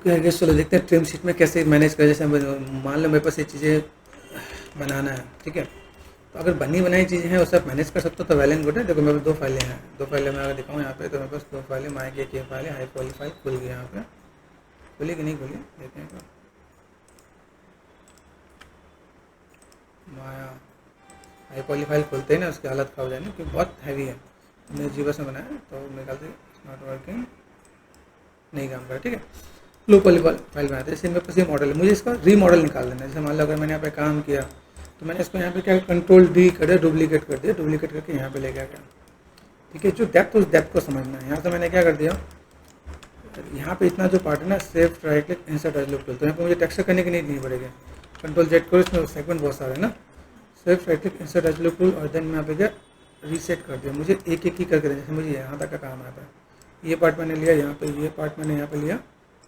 Okay I guess, चलो देखते हैं ट्रिम शीट में कैसे मैनेज करें। जैसे मान लो मेरे पास ये चीज़ें बनाना है, ठीक है, तो अगर बनी बनाई चीज़ें हैं वो सब मैनेज कर सकते हो तो वेल एंड गुड है। देखो मेरे पास 2 फाइलें हैं, 2 फाइलें मैं अगर दिखाऊँ यहाँ पे, तो मेरे पास 2 फाइलें माया की एक फाइल है, हाई पॉली फाइल खुल गई। यहाँ पे खुली कि नहीं खुली देखें एक बार। माया हाई पॉली फाइल खुलते ही ना उसकी हालत खराब हो जाएगी क्योंकि बहुत हैवी है। मैंने जीबस में बनाया है तो मेरे ख्याल से नॉट वर्किंग, नहीं काम कर, ठीक है। लो पॉली फाइल बनाते हैं, जैसे मेरे पास ये मॉडल है, मुझे इसका रीमॉडल निकाल देना है। जैसे मान लो अगर मैंने यहाँ पे काम किया तो मैंने इसको यहाँ पे क्या कंट्रोल डी कर दिया, डुप्लीकेट कर दिया, डुप्लीकेट करके यहाँ पे ले गया क्या, ठीक है। जो डेप्थ उस डेप्थ को समझना है। यहाँ से मैंने क्या कर दिया, यहाँ पे इतना जो पार्ट है ना, safe right click insert as look tool, तो यहाँ पे मुझे टेक्सचर करने की नहीं पड़ेगी। कंट्रोल जेड करो, इसमें सेगमेंट बहुत सारे है ना, safe right click insert as look tool, और देन मैं यहाँ पे क्या रीसेट कर दिया। मुझे एक एक ही करके देना, जैसे मुझे यहाँ तक का काम आता है, ये पार्ट मैंने लिया, यहाँ पे ये पार्ट मैंने यहाँ पे लिया,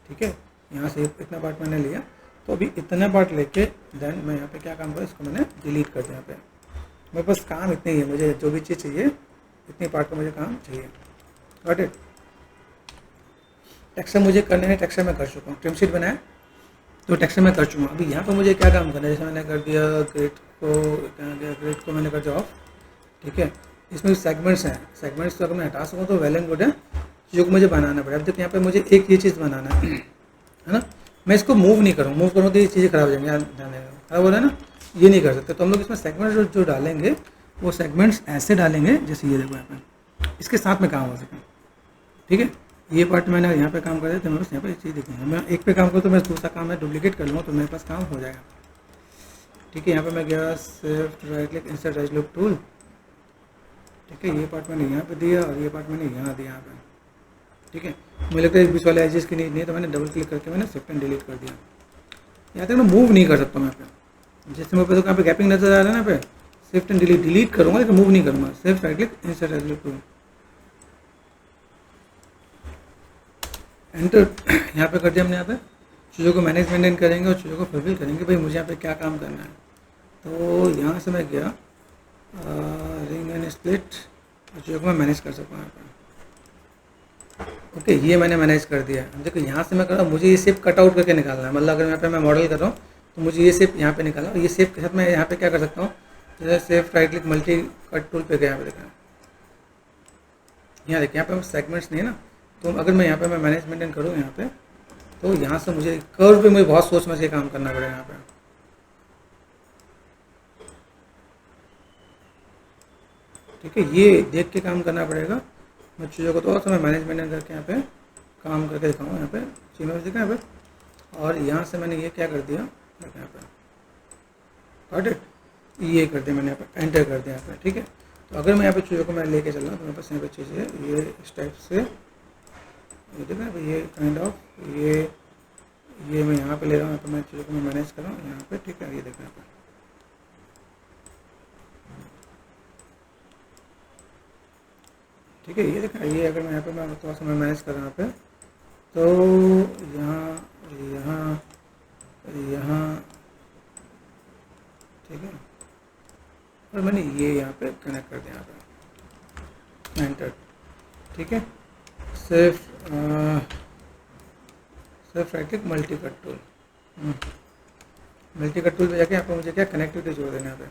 ठीक है, यहाँ से इतना पार्ट मैंने लिया, तो अभी इतना पार्ट लेके देन मैं यहाँ पे क्या काम करूँ, इसको मैंने डिलीट कर दिया। यहाँ पे मेरे पास काम इतनी ही है, मुझे जो भी चीज़ चाहिए इतनी पार्ट का मुझे काम चाहिए। Got it. टेक्सचर मुझे करने है, टेक्सचर मैं कर चुका हूँ, ट्रिम शीट बनाया तो टेक्सचर मैं कर चुका हूँ। अभी यहाँ पर मुझे क्या काम करना है, जैसे मैंने कर दिया ग्रिड को, क्या गया ग्रिड को मैंने कर दिया ऑफ, ठीक है। इसमें सेगमेंट्स हैं, सेगमेंट्स को अगर मैं हटा सकूँ तो वेल एंड गुड है, चीज़ों को मुझे बनाना पड़े। अब देखिए यहाँ पे मुझे एक ये चीज़ बनाना है ना, मैं इसको मूव नहीं करूँ, मूव करूँ तो ये चीज़ें खराब हो जाएंगी, खराब हो रहा है ना, ये नहीं कर सकते। तो हम लोग इसमें सेगमेंट्स जो डालेंगे वो सेगमेंट्स ऐसे डालेंगे जैसे ये देखो यहाँ पे, इसके साथ में काम हो सके, ठीक है। ये पार्ट मैंने यहाँ पे काम कर दिया तो मेरे पास यहाँ पे चीज़ दिखेंगे, मैं एक पे काम करूँ तो मैं दूसरा काम मैं डुप्लीकेट कर लूँगा तो मेरे पास काम हो जाएगा, ठीक है। यहाँ पे मैं गया सिर्फ right click insert as look tool, ठीक है, ये पार्ट मैंने यहाँ पे दिया और ये पार्ट मैंने यहाँ दिया यहाँ पे, ठीक है। मुझे लगता है बीच वाले एजेस की नीड नहीं है तो मैंने डबल क्लिक करके मैंने शिफ्ट एंड डिलीट कर दिया। यहाँ तक मैं मूव नहीं कर सकता मैं पे, जैसे मेरे पास यहाँ पे गैपिंग नजर आ रहा है ना, पे शिफ्ट एंड डिलीट करूँगा लेकिन मूव नहीं करूँगा, सिर्फ right click insert as look tool, enter यहाँ पे कर दिया हमने। यहाँ पे चीज़ों को मैनेज मेंटेन करेंगे और चीज़ों को फुलफिल करेंगे, भाई मुझे यहाँ पे क्या काम करना है। तो यहाँ से मैं गया रिंग एंड स्प्लिट, और चीज़ों को मैं मैनेज कर सकता हूँ यहाँ पे, ओके। ये मैंने मैनेज कर दिया। देखो यहाँ से मैं कर रहा हूँ, मुझे ये शेप कट आउट करके निकालना है, मतलब अगर यहाँ पे मैं मॉडल कर रहा हूँ तो मुझे ये शेप यहाँ पे निकालना, और ये शेप के साथ मैं यहाँ पे क्या कर सकता हूँ, जैसे safe right click multi cut tool पे गया, यहाँ पे देखा, यहाँ देखिए यहाँ पे सेगमेंट्स नहीं है ना, तो अगर मैं यहाँ पे मैं मैनेज मेंटेन करूँ यहाँ पे, तो यहाँ से मुझे कर्व पे मुझे बहुत सोच समझ के काम करना पड़ेगा यहाँ पे, ठीक है। ये देख के काम करना पड़ेगा। मैं चीज़ों को थोड़ा सा मैं मैनेज मेंटेन करके यहाँ पे काम करके दिखाऊँ, यहाँ पे चीज़ में देखा यहाँ पे, और यहाँ से मैंने ये क्या कर दिया यहाँ पे, गॉट इट, ये कर दिया मैंने यहाँ पे, एंटर कर दिया यहाँ पे, ठीक है। तो अगर मैं यहाँ पे चीज़ों को मैं लेके चल रहा हूँ तो मेरे पास यहाँ पे चीज़ें ये इस टाइप से, ये देखा ये काइंड ऑफ ये मैं यहाँ पे ले रहा हूँ, यहाँ पे मैं चीज़ों को मैं मैनेज कर रहा हूँ यहाँ पे, ठीक है। ये देखा यहाँ पे, ठीक है, ये देखा, ये अगर मैं यहाँ पे मैं थोड़ा सा मैं मैनेज कर रहा हूँ यहाँ पे, तो यहाँ ठीक है, और मैंने ये यहाँ पे कनेक्ट कर दिया यहाँ पे, एंटर, ठीक है। सिर्फ right click multi cut tool, multi cut tool पे जाके यहाँ पे मुझे क्या कनेक्टिविटी जोड़ देना है, यहाँ पे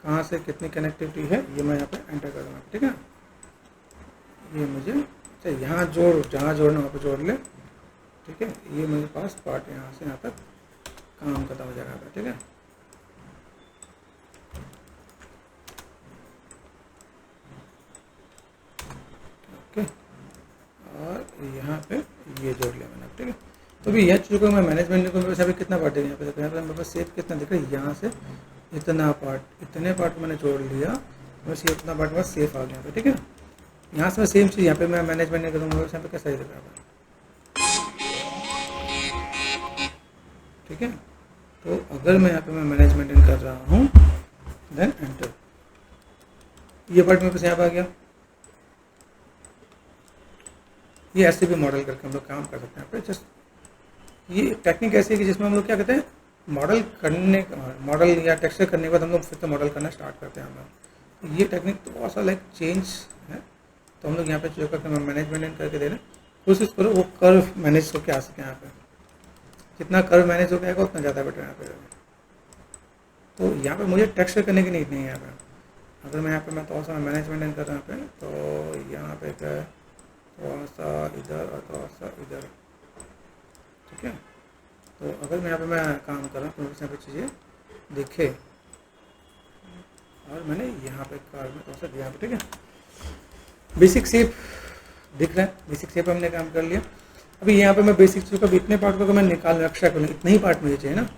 कहाँ से कितनी कनेक्टिविटी है ये मैं यहाँ पे एंटर कर दूँगा, ठीक है। ये मुझे अच्छा यहाँ जहाँ जोड़ना वहाँ पे जोड़ ले, ठीक है। ये मेरे पास पार्ट यहाँ से यहाँ तक काम खत्म हो जाएगा, ठीक है। ओके, और यहाँ पे ये जोड़ लिया मैंने, ठीक है। तो भी यह चीज़ों को मैं मैनेजमेंट को मेरे पास कितना पार्ट है यहाँ पे देखो, यहाँ पे मेरे पास सेफ कितना दिख रहा है, यहाँ से इतना पार्ट, इतने पार्ट मैंने जोड़ लिया, बस ये इतना पार्ट मेरे पास सेफ आ गया पे, ठीक है। यहाँ से मैं सेम चीज़ यहाँ पे मैं मैनेजमेंट नहीं करूँगा, यहाँ पे कैसा ही दिख रहा है, ठीक है। तो अगर मैं यहाँ पे मैं मैनेजमेंट कर रहा हूँ देन एंटर, ये पार्ट मेरे पास यहाँ पे आ गया। ये ऐसे भी मॉडल करके हम लोग काम कर सकते हैं यहाँ पे। जस्ट ये टेक्निक ऐसी है कि जिसमें हम लोग क्या कहते हैं, मॉडल या टेक्सचर करने के बाद हम लोग फिर से मॉडल करना स्टार्ट करते हैं हम लोग। तो ये टेक्निक थोड़ा सा लाइक चेंज है, तो हम लोग यहाँ पे जो करके मैनेजमेंट करके दे रहे हैं, कोशिश करो वो कर्व मैनेज करके आ सके यहाँ पे, जितना कर्व मैनेज हो जाएगा उतना ज़्यादा बेटर यहाँ पे। तो यहाँ पे मुझे टेक्सचर करने की नीड नहीं है यहाँ पे। अगर मैं यहाँ पे मैं थोड़ा सा मैनेजमेंट कर रहा हूँ यहाँ पे, तो यहाँ पे क्या है, थोड़ा सा इधर और थोड़ा सा इधर, ठीक है। तो अगर मैं यहाँ पे मैं काम कर रहा हूँ तो यहाँ पे चीज़ें दिखे, और मैंने यहाँ पे कार में थोड़ा सा दिया, ठीक है। बेसिक शेप दिख रहा है, बेसिक शेप हमने काम कर लिया। अभी यहाँ पे मैं बेसिक चीज़ का इतने पार्ट को मैं निकाल एक्स्ट्रा करूँ, इतने ही पार्ट मुझे चाहिए ना।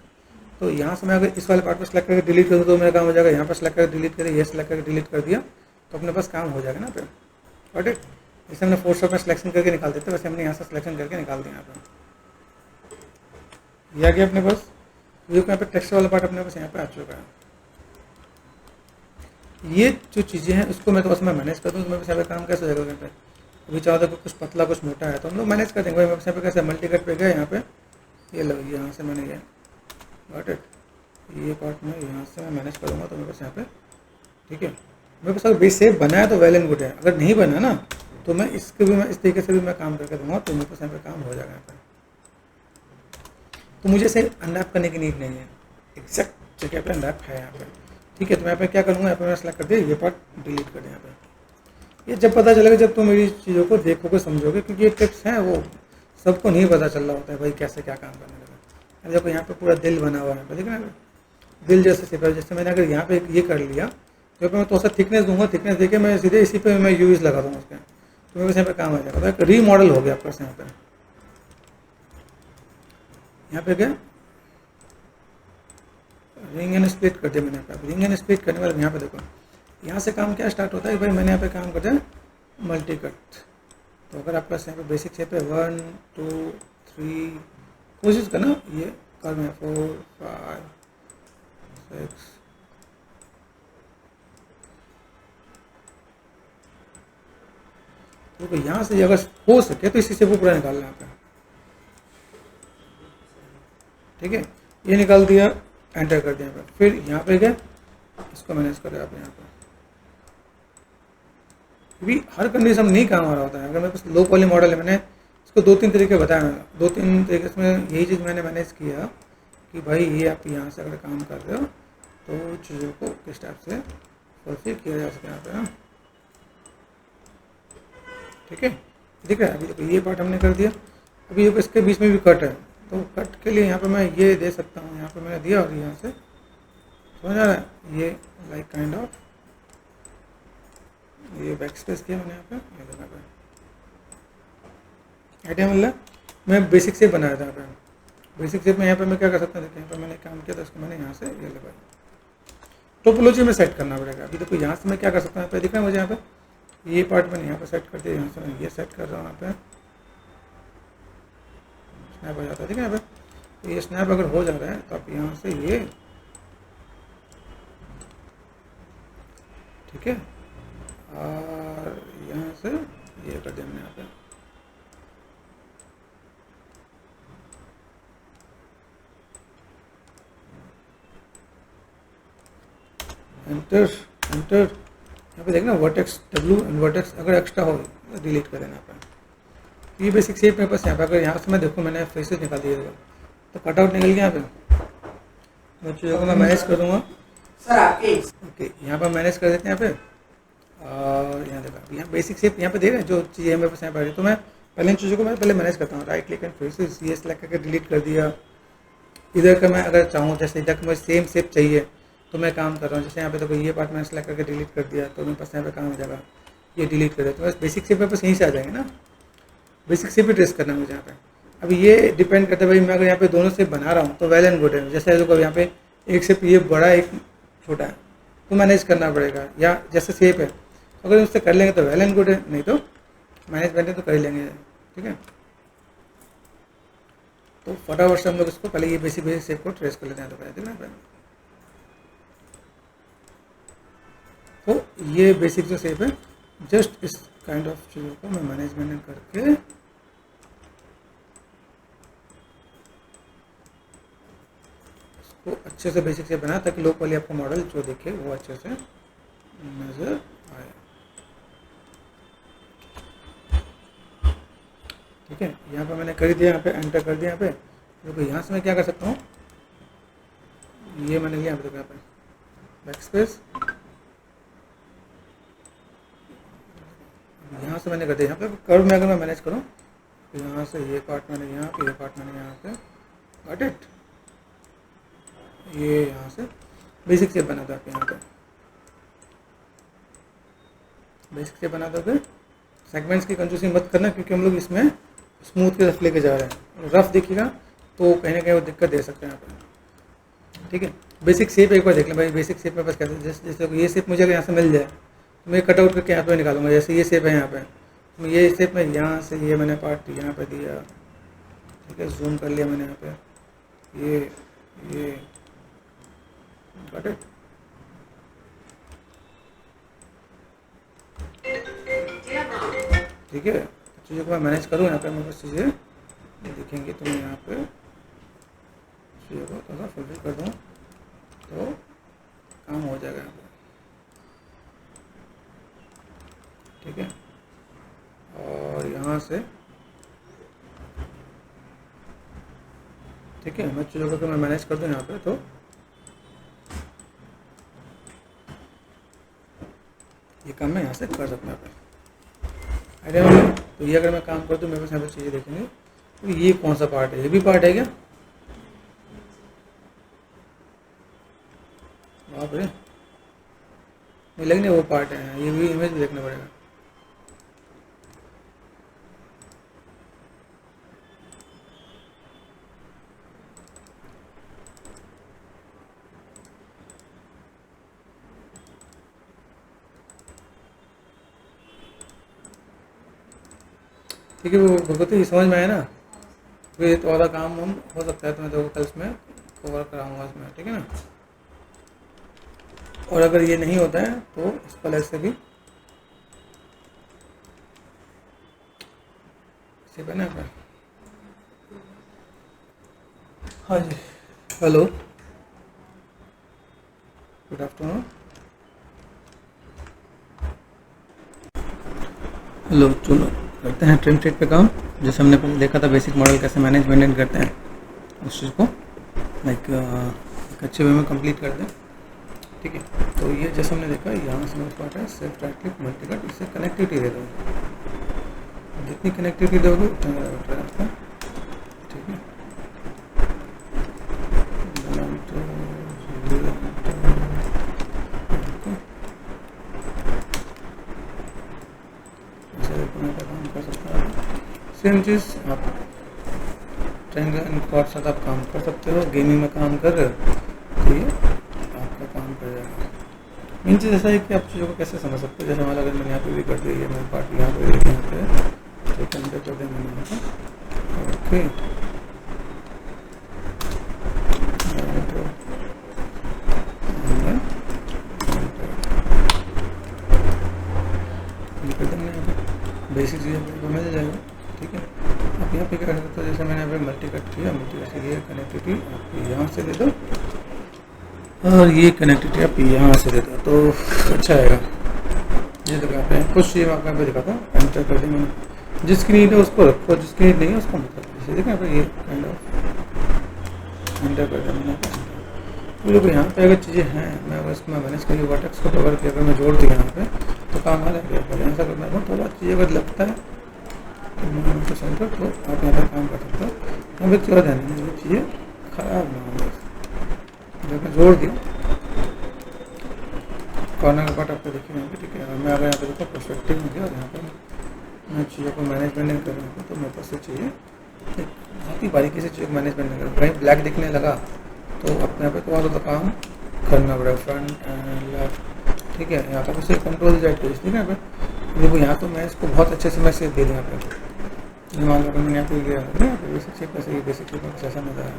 तो यहाँ से मैं अगर इस वाले पार्ट को सेलेक्ट करके डिलीट करूँ तो मेरा काम हो जाएगा। यहाँ पर सेलेक्ट करके डिलीट करें, ये सेलेक्ट करके डिलीट कर दिया तो अपने पास काम हो जाएगा ना पे। Got it. जैसे हमने फोर्थ स्टेप में सिलेक्शन करके निकाल देते वैसे हमने यहाँ से सिलेक्शन करके निकाल दिया। यहाँ पे ये आ गया अपने पास। ये यहाँ पे टेक्स्ट वाला पार्ट अपने पास यहाँ पे आ चुका है। ये जो चीज़ें हैं उसको मैं तो बस मैं मैनेज कर दूँ तो मेरे पास यहाँ पे काम कैसे हो जाएगा। यहाँ पे अभी चाहता तो कुछ पतला कुछ मोटा है तो हम लोग मैनेज कर देंगे। मेरे पास यहाँ पे कैसे मल्टी कट पे गए, यहाँ पे ये लो, यहाँ से मैंने ये गॉट इट, ये पार्ट में यहाँ से मैं मैनेज करूँगा तो मेरे पास यहाँ पे, ठीक है। मेरे पास अगर बेस शेप बना है तो वेल एंड गुड है, अगर नहीं बना ना तो मैं इसके भी मैं इस तरीके से भी मैं काम करके दूँगा तो मेरे पास यहाँ पे काम हो जाएगा यहाँ पे। तो मुझे इसे अनरैप करने की नीड नहीं है, एग्जैक्ट जगह पे अनरैप है यहाँ पे, ठीक है। तो मैं यहाँ पे क्या करूँगा, यहाँ पे मैं सेलेक्ट कर दिया, ये पार्ट डिलीट कर दें यहाँ पे। ये जब पता चलेगा जब तुम मेरी चीज़ों को देखोगे समझोगे, क्योंकि ये टिप्स हैं वो सबको नहीं पता चल रहा होता है भाई कैसे क्या काम करने लगा। देखो यहाँ पे पूरा दिल बना हुआ है, देखना दिल जैसे शेप है। जैसे मैंने अगर यहाँ पे ये कर लिया तो मैं थोड़ा सा थिकनेस दूंगा, थिकनेस देके मैं सीधे इसी पे मैं यूज लगा दूंगा उसके, तो मेरे यहाँ पे काम आ जाएगा। तो एक रीमॉडल हो गया आपका यहाँ पे क्या रिंग एंड स्प्लिट कर दिया मैंने यहाँ पे। रिंग एंड स्प्लिट करने वाले यहाँ पे देखो, यहाँ से काम क्या स्टार्ट होता है भाई, मैंने यहाँ पे काम करता है मल्टी कट। तो अगर आपका यहाँ पे बेसिक शेप है 1 2 3, कोशिश करना ये कर में 4 5 6, तो यहाँ से अगर हो सके तो इसी से वो पूरा निकालना है आपका, ठीक है। ये निकाल दिया, एंटर कर दिया। फिर यहाँ पे क्या इसको मैनेज करें आप यहाँ पे। भी हर कंडीशन नहीं काम आ रहा होता है। अगर मेरे पास लो पॉली मॉडल है, मैंने इसको 2-3 तरीके बताया, मैंने 2-3 तरीके से यही चीज़ मैंने मैनेज किया कि भाई ये आप यहाँ से अगर काम कर रहे हो तो चीज़ों को किस टाइप से फुलफिल किया जा सके यहाँ पे ना, ठीक है। ठीक है, अभी देखो ये पार्ट हमने कर दिया। अभी ये इसके बीच में भी कट है, तो कट के लिए यहाँ पे मैं ये दे सकता हूँ, यहाँ पे मैंने दिया और यहाँ से समझ आ रहा है ये लाइक काइंड ऑफ ये बैक स्पेस किया मैंने यहाँ पे, ये देखा पे आइडिया मिल रहा। मैं बेसिक शेप बनाया था यहाँ पे। बेसिक शेप में यहाँ पे मैं क्या कर सकता हूँ, देखिए यहाँ पे मैंने काम किया था, इसको मैंने यहाँ से ये लगाया। टोपोलॉजी में सेट करना पड़ेगा। अभी देखो यहाँ से मैं क्या कर सकता हूँ, यहाँ पे दिख रहा है मुझे, यहाँ पे ये पार्ट मैंने यहाँ पे सेट कर दिया, यहाँ से मैं ये सेट कर रहा हूँ, यहाँ पे स्नैप हो जाता है, ठीक है। यहाँ पे ये स्नैप अगर हो जा रहा है तो आप यहाँ से ये, ठीक है, और यहाँ से ये कर दिया मैंने यहाँ पे। एंटर एंटर, यहाँ पे देखना वर्टेक्स W एंड वर्टेक्स अगर एक्स्ट्रा हो डिलीट कर देना यहाँ पे। ये बेसिक शेप मेरे पास यहाँ पे, अगर यहाँ से मैं देखूँ मैंने फेसेस निकाल दिए तो कटआउट निकल गया यहाँ पे। तो चीज़ों को मैं मैनेज कर दूँगा ओके, यहाँ पर मैनेज कर देते हैं यहाँ पे। और यहाँ देखा यहाँ बेसिक शेप यहाँ पे दे रहे हैं जो चीज़ें मेरे पास यहाँ पर आ रही, तो मैं पहले इन चीज़ों को मैं पहले मैनेज करता हूँ। राइट क्लिक एंड फेसेस ये सेलेक्ट करके डिलीट कर दिया। इधर का मैं अगर चाहूँ जैसे इधर का मुझे सेम शेप चाहिए तो मैं काम कर रहा हूँ, जैसे यहाँ पे देखो ये पार्ट मैंने सेलेक्ट करके डिलीट कर दिया तो मेरे पास यहाँ पे काम हो जाएगा, ये डिलीट कर दिया तो बस बेसिक शेप मेरे पास यहीं से आ जाएंगे ना। बेसिक शेप ही ट्रेस करना है मुझे यहाँ पे। अभी ये डिपेंड करता है भाई मैं अगर यहाँ पे दोनों शेप बना रहा हूँ तो वेल एंड गुड है। जैसे देखो यहाँ पे एक शेप ये बड़ा एक छोटा है तो मैनेज करना पड़ेगा, या जैसे शेप है अगर उससे कर लेंगे तो वेल एंड गुड है, नहीं तो मैनेजमेंट है तो कर ही लेंगे, ठीक है। तो फटाफट से हम लोग इसको पहले ये बेसिक शेप को ट्रेस कर लेते हैं। तो पहले देखना पहले तो ये बेसिक जो शेप है जस्ट इस काइंड ऑफ चीज़ों को मैं मैनेजमेंट करके इसको अच्छे से बेसिक से बना ताकि लोग वाली आपको मॉडल जो देखे वो अच्छे से नज़र आए, ठीक है। यहाँ पे मैंने कर दिया, यहाँ पे एंटर कर दिया यहाँ पे। देखो यहाँ से मैं क्या कर सकता हूँ, ये मैंने लिया यहाँ पे बैक स्पेस, यहाँ से मैंने कर दिया। यहाँ पे कर्व में अगर मैं मैनेज करूँ तो यहाँ से ये पार्ट मैंने यहाँ पे, ये पार्ट मैंने यहाँ पे, गॉट इट। ये यहाँ से बेसिक शेप बना दो आप, यहाँ पे बेसिक शेप बना दोगे। सेगमेंट्स की कंजूसी मत करना, क्योंकि हम लोग इसमें स्मूथ की तरफ लेके जा रहे हैं। रफ देखिएगा तो कहीं ना कहीं वो दिक्कत दे सकते हैं यहाँ पे, ठीक है। बेसिक शेप एक बार देख लें भाई, बेसिक शेप में बस कहते हैं जैसे ये शेप मुझे अगर यहाँ से मिल जाए तो मैं कटआउट करके यहाँ पे निकालूंगा। जैसे ये शेप है यहाँ पे, तो ये शेप में यहाँ से ये मैंने पार्ट यहाँ पे दिया, ठीक है, जूम कर लिया मैंने यहाँ पे, ये गॉट इट। ठीक है, चीज़ों को मैं मैनेज करूँ यहाँ पे, मैं बस चीज़ें दिखेंगी तो मैं यहाँ पे चीज़ों को थोड़ा फुलफिल कर दूँ तो काम हो जाएगा यहाँ पे, ठीक है। और यहाँ से ठीक है, मैं चीज़ों को मैं मैनेज कर दूँ यहाँ पे तो ये काम मैं यहाँ से कर सकता हूँ। आइडिया में तो ये अगर मैं काम कर दूँ मेरे पास यहाँ पर चीज़ें देखेंगे तो ये कौन सा पार्ट है, ये भी पार्ट है क्या? बाप रे, मुझे लग नहीं वो पार्ट है, ये भी इमेज भी देखना पड़ेगा। ठीक है, वो भगवती समझ में आया ना, फिर तो वाला काम हम हो सकता है तो मैं तो कल इसमें कवर कराऊंगा इसमें, ठीक है ना। और अगर ये नहीं होता है तो इस पर ऐसे भी सिर्फ है ना। हाँ जी, हेलो, गुड आफ्टरनून। हेलो, चलो करते हैं ट्रिम शीट पे काम। जैसे हमने पहले देखा था बेसिक मॉडल कैसे मैनेज मेंटेन करते हैं, उस चीज़ को लाइक एक अच्छे वे में कंप्लीट कर दें, ठीक है। तो ये जैसे हमने देखा यहाँ से मेरे पार्ट है self right click multi cut, इससे कनेक्टिविटी दे दो, जितनी कनेक्टिविटी दोगे उतना ज़्यादा बेटर है आपका, ठीक है। काम कर सकते हैं सेम चीज़ आप ट्रायंगल एंड क्वाड साथ आप काम कर सकते हो। गेमिंग में काम कर रहे हो तो ये आपका काम कर जाएगा। मेन चीज़ ऐसा है कि आप चीज़ों को कैसे समझ सकते हो। जैसे हमारा अगर मैंने यहाँ पे भी कर दी है, मेरे पार्ट यहाँ पे तो कंप्लीट कर दें मैंने यहाँ पर, ओके। बेसिक चीज़ें आपको मिल जाएगा, ठीक है। आप यहाँ पे क्या कर सकते हो, जैसे मैंने यहाँ पे मल्टी कट किया, मल्टी कट से ये कनेक्टिविटी आप यहाँ से दे दो और ये कनेक्टिविटी आप यहाँ से दे दो तो अच्छा आएगा। ये तो कहते हैं कुछ चीज़ आपको यहाँ पे दिखाता हूँ, एंटर कर देंगे, जिसकी नीड है उसको रखो, जिसकी नीड नहीं है उसको मत रखो। जैसे देखें यहाँ पे ये काइंड ऑफ एंटर कर देंगे। तो देखो यहाँ पे अगर चीज़ें हैं, मैं अगर इसमें मैनेज करिए वर्टेक्स को कवर किया, अगर मैं जोड़ दिया यहाँ पे तो काम आ जाएगा। ऐसा करना है थोड़ा चीज़ अगर लगता है तो सेंटर तो आप यहाँ पर काम कर सकते हो। यहाँ पे थोड़ा ध्यान देना, ये चीज़ें खराब ना हो। जब मैं जोड़ दिया कॉर्नर का पार्ट आपको देखिए यहाँ पे, ठीक है। मैं अगर यहाँ पे देखो परस्पेक्टिव में गया और यहाँ पर मैं चीज़ों को मैनेजमेंट कर रहा हूँ तो मेरे पास से चाहिए बहुत ही बारीकी से चीज़ों को मैनेजमेंट नहीं कर, कहीं ब्लैक दिखने लगा तो अपने यहाँ पे थोड़ा सा काम करना पड़ेगा, फ्रंट एंड लेफ्ट, ठीक है। यहाँ पर उसे कंट्रोल जेड को, ठीक है। यहाँ पे देखो यहाँ तो मैं इसको बहुत अच्छे से मैं सेव दे दूँ। यहाँ पे मान लो मैंने यहाँ पे गया यहाँ पे बेसिक शेप कैसे, ये बेसिक शेप में ऐसा मज़ा है।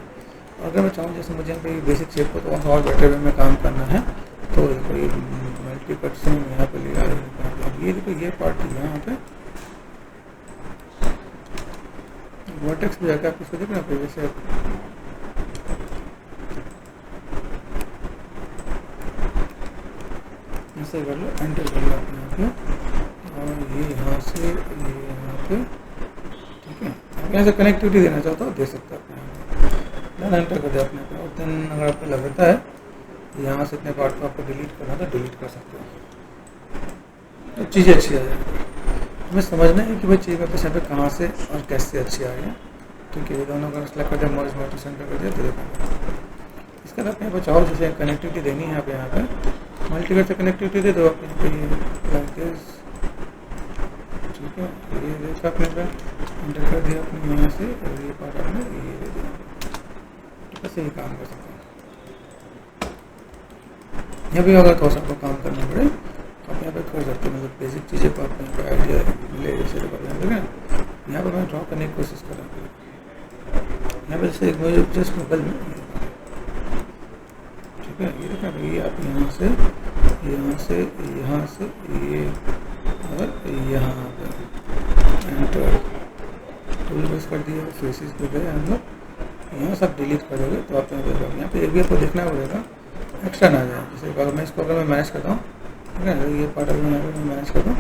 और अगर मैं चाहूँ जैसे मुझे यहाँ पे बेसिक शेप को तो और बेटर वे में काम करना है तो देखो ये मल्टी कट से यहाँ पे लिया, ये देखो ये पार्ट यहाँ पे वर्टेक्स भी जाकर आप इसको देखो ना पे जैसे ऐसे कर लो, एंटर कर लो यहाँ पे और ये यहाँ से ये यहाँ पे, ठीक है। आप यहाँ से कनेक्टिविटी देना चाहता हो दे सकते हो आप यहाँ पे। देन एंटर कर दिया आपने और देन अगर आपको लगता है यहाँ से इतने पार्ट को आपको डिलीट करना है तो डिलीट कर सकते हो, तो चीज़ें अच्छी आ जाएगी। हमें समझना है कि भाई चीज़ वापस यहाँ पे कहाँ से और कैसे अच्छी आ रही है। ठीक है, ये दोनों का सेलेक्ट कर दिया, मर्ज मल्टी सेंटर कर दिया, तो देखो इसके बाद यहाँ पर चाहो जैसे कनेक्टिविटी देनी है आप यहाँ पे मल्टीकट से कनेक्टिविटी दे दो आप यहाँ पे। ठीक है, ये देखा आपने एंटर कर दिया अपने यहाँ से और ये पार्ट आपने ये दे दिया, तो कैसे ये काम कर सकते हैं। यहाँ भी अगर थोड़ा सा आपको काम करना पड़े तो आप यहाँ पे कर सकते हो, मतलब बेसिक चीज़ें को आप यहाँ पे आइडिया मिले जैसे यहाँ पर मैं ड्रॉ करने की कोशिश कर रहा हूँ। यहाँ पे जैसे मुझे जस्ट मोबाइल में ठीक है, ये देखा ये आप यहाँ से ये और यहाँ पे एंटर टूल बस कर दिया, फेसेस पे गए हम लोग, यहाँ सब डिलीट करोगे तो आप यहाँ पे एक भी आपको देखना पड़ेगा एक्स्ट्रा ना आ जाए। जैसे अगर मैं इसको अगर मैं मैनेज करता हूँ, ठीक है, ये पार्ट अगर मैं मैनेज करता हूँ,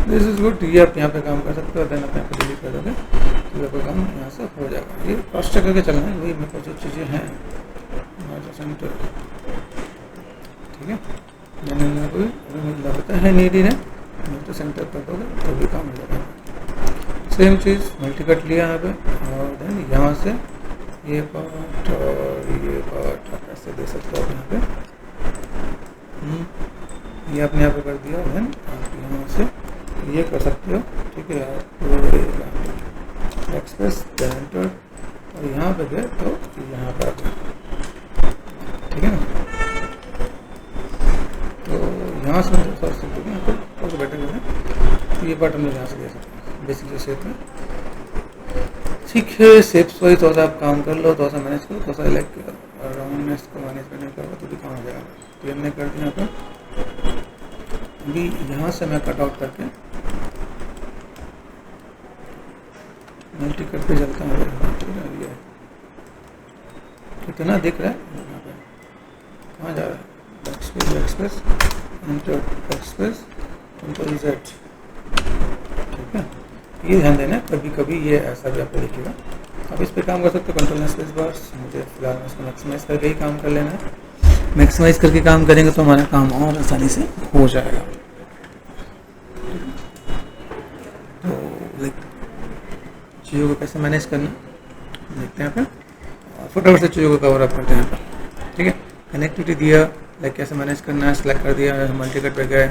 दिस इज गुड, ये आप यहाँ पे काम कर सकते हो, देन आप यहाँ पे डिलीट कर दोगे तो आपका काम यहाँ से हो जाएगा। ये क्रॉस चेक करके चलना है, वही मेरे पास जो चीज़ें हैं सेंटर, ठीक है, मैंने कोई लगता है नीड ही है तो सेंटर कर दोगे तो भी काम हो जाएगा। सेम चीज़ मल्टीकट लिया यहाँ पे और देन यहाँ से ये पार्ट और ये पार्ट आप ऐसे दे सकते हो यहाँ पे, ये आपने यहाँ पे कर दिया, देन आप यहाँ से ये कर सकते हो। ठीक है, आप एक्सप्रेस एंटर और यहाँ पे गए तो यहाँ पर आ गए, ठीक है ना। तो यहाँ से मतलब थोड़ा सा बेटर करें तो ये पार्ट हम लोग यहाँ से दे सकते हैं बेसिक जो शेप में। ठीक है, शेप्स वाइज थोड़ा सा आप काम कर लो, थोड़ा सा मैनेज करो, थोड़ा सा लाइक राउंडनेस को मैनेज करने का तो भी काम हो जाएगा। तो हमने कर दिया यहाँ पर, अभी यहाँ से मैं कट आउट करके मल्टी कट पे चलता हूँ, कितना दिख रहा है यहाँ पे, कहाँ जा रहा है, backspace enter backspace control Z, ठीक है। ये ध्यान देना, कभी कभी ये ऐसा भी आपको दिखेगा, आप इस पे काम कर सकते हो कंट्रोल स्पेस बार। मुझे फिलहाल इसको मैक्सिमाइज करके ही काम कर लेना है, मैक्सिमाइज करके काम करेंगे तो हमारा काम और आसानी से हो जाएगा। तो लाइक चीज़ों को कैसे मैनेज करना देखते हैं यहाँ पे, फटाफट से चीज़ों को कवर अप करते हैं यहाँ पर। ठीक है, कनेक्टिविटी दिया, लाइक कैसे मैनेज करना है, सेलेक्ट कर दिया, मल्टीकट पे गए,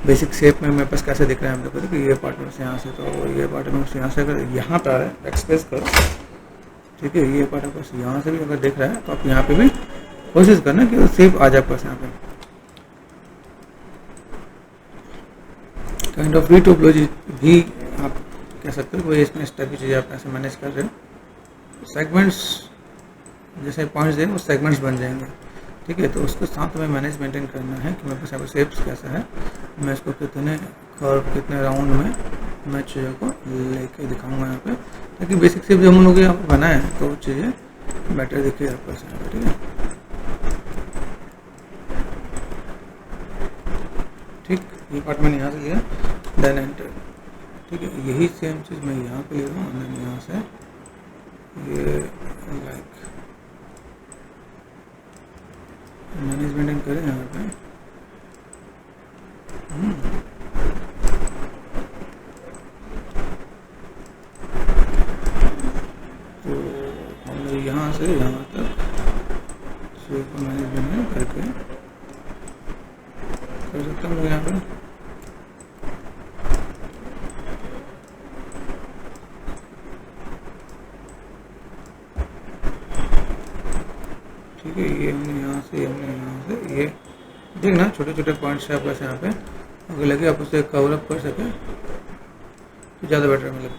बेसिक शेप में मेरे पास कैसे दिख रहा है हम लोग को कि ये पार्ट यहाँ से, तो ये पार्ट यहाँ से अगर यहाँ पर आ रहा है एक्सप्रेस करो, ठीक है, ये पार्ट आपको यहाँ से भी अगर दिख रहा है तो आप यहाँ पे भी कोशिश करना कि वो शेप आ जाए पास यहाँ पे। काइंड ऑफ टोपोलॉजी भी आप कह सकते हो, इसमें इस टाइप की चीज़ें आप ऐसे मैनेज कर रहे हो। सेगमेंट्स जैसे पॉइंट्स हैं वो सेगमेंट्स बन जाएंगे, ठीक है। तो उसके साथ में मैनेज मेंटेन करना है कि मेरे पास यहाँ पर शेप्स कैसा है, मैं इसको कितने कर्व कितने राउंड में मैं चीज़ों को लेके दिखाऊंगा यहाँ पे, ताकि बेसिक शेप जो हम लोग यहाँ पर बनाए तो वो चीज़ें बेटर दिखे आपको यहाँ पर, ठीक है। ठीक, ये पार्ट मैंने यहाँ से लिया, देन एंटर, ठीक है। यही सेम चीज़ मैं यहाँ पे ले रहा हूँ, देन यहाँ से ये लाइक मैनेजमेंट करें यहाँ पे, तो हम लोग यहाँ से यहाँ तक शेप को मैनेजमेंट करके कर सकता हूँ यहाँ पे। ठीक है, ये हमने यहाँ से ये देखना छोटे छोटे पॉइंट्स है आपके यहाँ पे, अगर लगे आप उसे कवर अप कर सके तो ज़्यादा बेटर मतलब।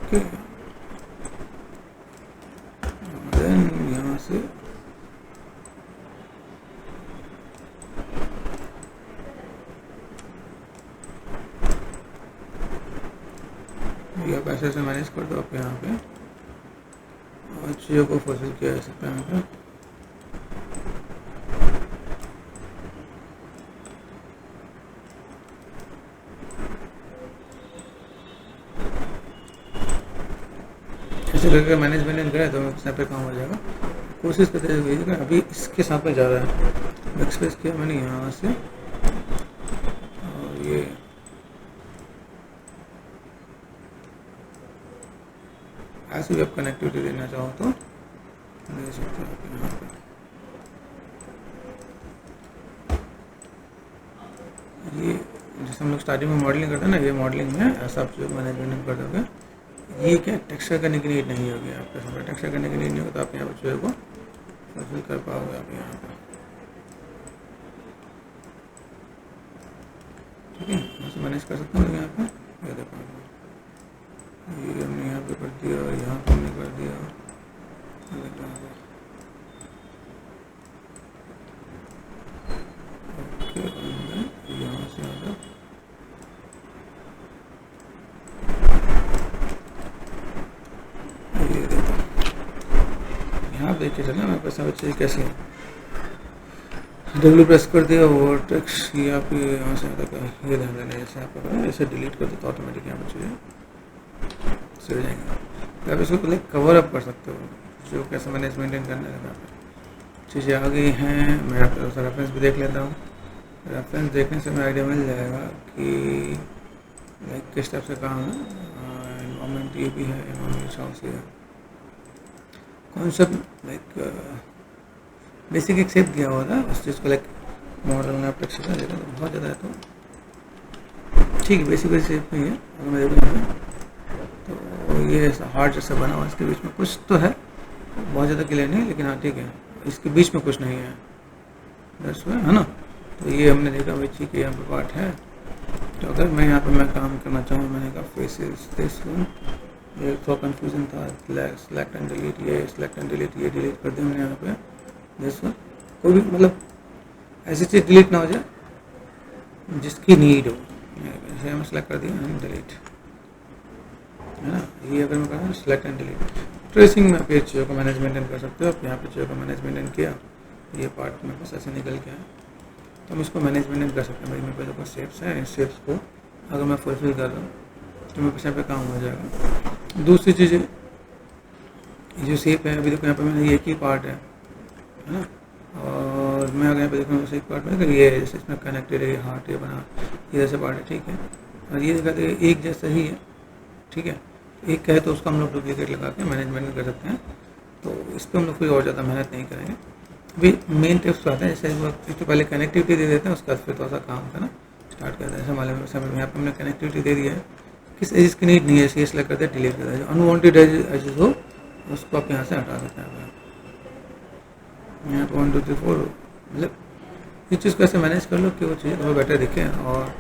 ओके, देन यहाँ से आप ऐसे मैनेज कर दो आप यहाँ पे, और चीज़ों को फुलफिल किया जा सकता है यहाँ पे। ऐसे करके मैनेजमेंट करें तो स्नैप पे काम हो जाएगा। कोशिश करते हैं। अभी इसके साथ में जा रहा है, बैक स्पेस किया मैंने यहाँ से, और ये ऐसे भी आप कनेक्टिविटी देना चाहो तो दे सकते हो आप यहाँ पे। ये जैसे हम लोग स्टार्टिंग में मॉडलिंग करते हैं ना, ये मॉडलिंग में ऐसा आप जो मैनेजमेंट कर दोगे, ये क्या टेक्सचर करने की नीड नहीं होगी आपके सामने। टेक्सचर करने की नीड नहीं होगी तो आप यहाँ पर जो को फुलफिल कर पाओगे आप यहाँ पर, ठीक है। यहाँ से मैनेज कर सकते हैं यहाँ पे, ये देखो ये हमने यहाँ पे कर दिया, यहाँ पे हमने कर दिया, ओके। यहाँ से यहाँ तक ये देखो, यहाँ देखिए चलना मेरे पास बच्चे कैसे हैं। डब्ल्यू प्रेस कर दिया, वर्टेक्स ये आप यहाँ से आता है, ये ध्यान देना जैसे आप ऐसे डिलीट कर दो तो ऑटोमेटिक यहाँ पर चीज़ें सही जाएंगे। आप इसको पहले कवर अप कर सकते हो, जो कैसे मैनेज मेंटेन करना है। चीज़ें आ गई हैं, मैं आप रेफरेंस भी देख लेता हूँ। रेफरेंस देखने से हमें आइडिया मिल जाएगा कि लाइक किस टाइप से काम है। इन्वायरमेंट ये भी है, इन्वायरमेंट हाउस है, कॉन्सेप्ट लाइक बेसिक एक सेप दिया हुआ था उस चीज़ को लाइक मॉडल में आप टेक्सचर देगा तो बहुत ज़्यादा है तो ठीक है, बेसिक सेप नहीं है। अगर मैं देखूँ तो ये हार्ड जैसा बना हुआ, इसके बीच में कुछ तो है, बहुत ज़्यादा क्लियर नहीं, लेकिन हाँ ठीक है, इसके बीच में कुछ नहीं है, बस है ना। तो ये हमने देखा बच्ची के यहाँ पे पार्ट है। तो अगर मैं यहाँ पे मैं काम करना चाहूँ, मैंने कहा फेसेस दिस वन, ये थोड़ा कन्फ्यूजन था, सेलेक्ट एंड डिलीट, ये सेलेक्ट एंड डिलीट, ये डिलीट कर दिया मैंने यहाँ पे दिस वन। कोई भी मतलब ऐसी चीज़ डिलीट ना हो जाए जिसकी नीड हो, जैसे हम सेलेक्ट कर दिया एंड डिलीट, है ना। ये अगर मैं कहूँ सेलेक्ट एंड डिलीट। ट्रेसिंग में आप ये चीज़ों को मैनेज मेंटेन कर सकते हो। आप यहाँ पे चीज़ों को मैनेज मेंटेन किया, ये पार्ट में बस ऐसे निकल के आए तो हम इसको मैनेज मेंटेन कर सकते हैं। भाई मेरे पास शेप्स हैं, इस शेप्स को अगर मैं फुलफिल कर रहा हूँ तो मेरे पास यहाँ पे काम हो जाएगा। दूसरी चीज़ें जो शेप है, अभी देखो यहाँ पे मैंने एक ही पार्ट है ना, और मैं अगर यहाँ पे देखूँ एक पार्ट में ये जैसे इसमें कनेक्टेड है, हार्ट ये बना, ये जैसे पार्ट है, ठीक है। और ये दिखाते हैं एक जैसा ही है, ठीक है। एक कहे तो उसका हम लोग डुप्लीकेट लगा के मैनेजमेंट कर सकते हैं, तो इस पर हम लोग कोई और ज़्यादा मेहनत नहीं करेंगे। अभी मेन टिप्स आते हैं, जैसे इसके पहले कनेक्टिविटी दे देते हैं, उसके बाद फिर थोड़ा सा काम करना स्टार्ट करते हैं। जैसे मान लो यहाँ पर हमने कनेक्टिविटी दे दिया है, किस एज की नीड नहीं है, सी सेलेक्ट करते हैं, डिलीट करते हैं। जो अनवांटेड एजेस हो उसको आप यहाँ से हटा सकते हैं। यहाँ पर 1 2 3 4 मतलब इस चीज़ को ऐसे मैनेज कर लो कि वो चीज़ें थोड़ा बेटर दिखें। और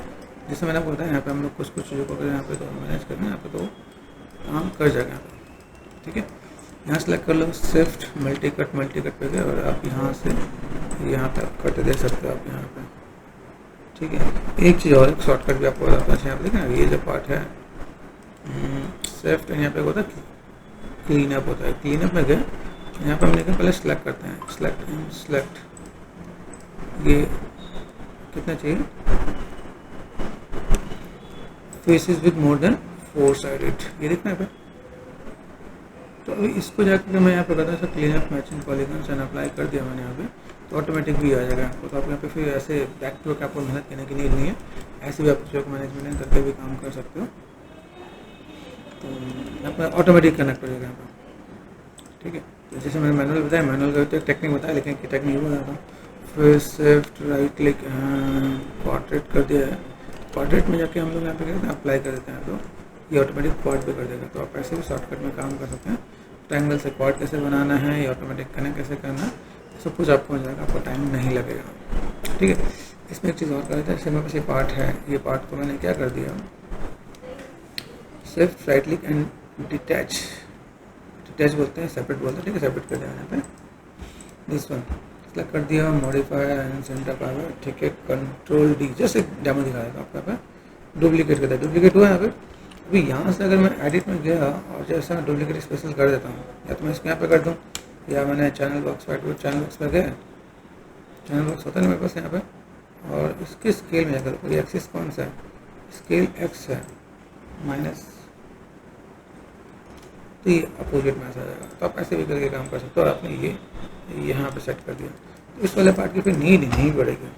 जैसे मैंने आपको बताया, यहाँ पे हम लोग कुछ चीज़ों को अगर यहाँ पे तो मैनेज करना है, यहाँ पे तो काम कर जाएगा यहाँ पे, ठीक है। यहाँ सेलेक्ट कर लो शिफ्ट मल्टी कट पे गए और आप यहाँ से यहाँ तक कट दे सकते हो आप यहाँ पे, ठीक है। एक चीज़ और, एक शॉर्टकट भी आपको बताता है। यहाँ पे देखें ये जो पार्ट है शिफ्ट, यहाँ पे होता है क्लीन अप होता है। क्लीन अप में गए, यहाँ पे हम लेकर पहले सेलेक्ट करते हैं, सेलेक्ट ये कितना चाहिए, faces with more than 4 sided, ये देखना है। तो अभी इसको जाकर मैं यहाँ पे करता हूँ clean up matching polygons and apply कर दिया मैंने यहाँ पे, तो ऑटोमेटिक भी आ जाएगा आपको। तो आप यहाँ पे फिर ऐसे बैक टू बैक आपको मेहनत करने की नीड नहीं है, ऐसे भी आप चीज़ों को मैनेजमेंट करके भी काम कर सकते हो। तो यहाँ पर ऑटोमेटिक कनेक्ट हो जाएगा यहाँ पर, ठीक है। तो जैसे मैंने मैनुअल बताया, मैनुअल का तो टेक्निक बताया, लेकिन टेक्निक ये बताता हूँ। फिर शिफ्ट राइट क्लिक क्वाड्रेट कर दिया है, क्वाड्रेट में जाके हम लोग यहाँ पे क्या करते हैं, अप्लाई कर देते हैं, तो ये ऑटोमेटिक क्वाड पे कर देगा। तो आप ऐसे भी शॉर्टकट में काम कर सकते हैं। ट्रायंगल से क्वाड कैसे बनाना है, या ऑटोमेटिक कनेक्ट कैसे करना है, सब कुछ आपको हो जाएगा, आपको टाइम नहीं लगेगा, ठीक है। इसमें एक चीज़ और कर देते हैं, जैसे मेरे पास ये पार्ट है, ये पार्ट को मैंने क्या कर दिया, shift right click and detach बोलते हैं, सेपरेट बोलते हैं, ठीक है। सेपरेट कर दिया यहाँ पे, दिस वन सेलेक्ट कर दिया, मॉडिफाई एंड सेंटर पावर, ठीक है। कंट्रोल डी, जैसे डेमो दिखाया था आपका पे, डुप्लीकेट कर दिया, डुप्लीकेट हुआ यहाँ पे। अभी यहाँ से अगर मैं एडिट में गया और जैसे मैं डुप्लीकेट स्पेशल कर देता हूँ, या तो मैं इसको यहाँ पे कर दूँ, या मैंने चैनल बॉक्स पर गया, चैनल बॉक्स होता है ना मेरे पास यहाँ पे, और इसके स्केल में जाकर कोई एक्सिस कौन सा है, स्केल एक्स है, माइनस तो ये अपोजिट में ऐसा आ जाएगा। तो आप ऐसे भी करके काम कर सकते हो और आपने ये यहाँ पे सेट कर दिया, तो इस वाले पार्ट की फिर नीड नहीं पड़ेगी।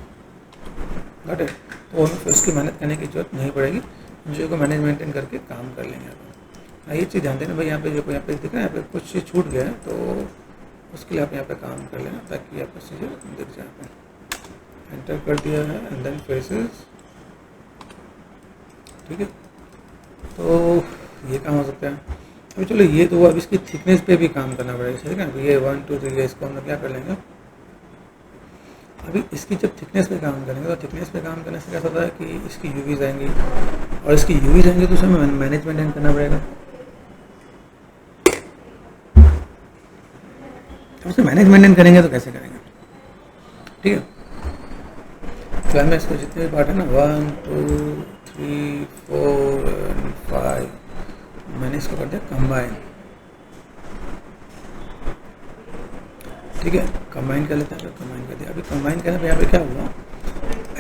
Got it. तो फिर उसकी मेहनत करने की जरूरत नहीं पड़ेगी, जो को मैनेज मेंटेन करके काम कर लेंगे आप। ये चीज़ ध्यान देना भाई, यहाँ पे जो यहाँ पे दिख रहा है, यहाँ पे कुछ चीज़ छूट गया है, तो उसके लिए आप यहाँ पे काम कर लेना ताकि आपको चीज़ें दिख जाए। एंटर कर दिया है एंड देन फेसेस, ठीक है। तो ये काम हो सकता है। अभी चलो ये तो अब इसकी थिकनेस पे भी काम करना पड़ेगा, ठीक है ना। ये 1 2 3 इसको हम लोग क्या कर लेंगे, अभी इसकी जब थिकनेस पे काम करेंगे तो थिकनेस पे काम करने से क्या होता है कि इसकी यूवीज आएंगी, और इसकी यूवीज आएंगे तो उसमें मैनेज मेंटेन करना पड़ेगा। उसे मैनेज मेंटेन करेंगे तो कैसे करेंगे, ठीक है। फिलहाल में इसको जितने भी पार्ट है ना 1 2 3 4 एंड 5, मैंने इसको कर दिया कंबाइन, ठीक है। कंबाइन कर लेते हैं, कंबाइन कर दिया। अभी कंबाइन करने पे यहाँ पे क्या हुआ,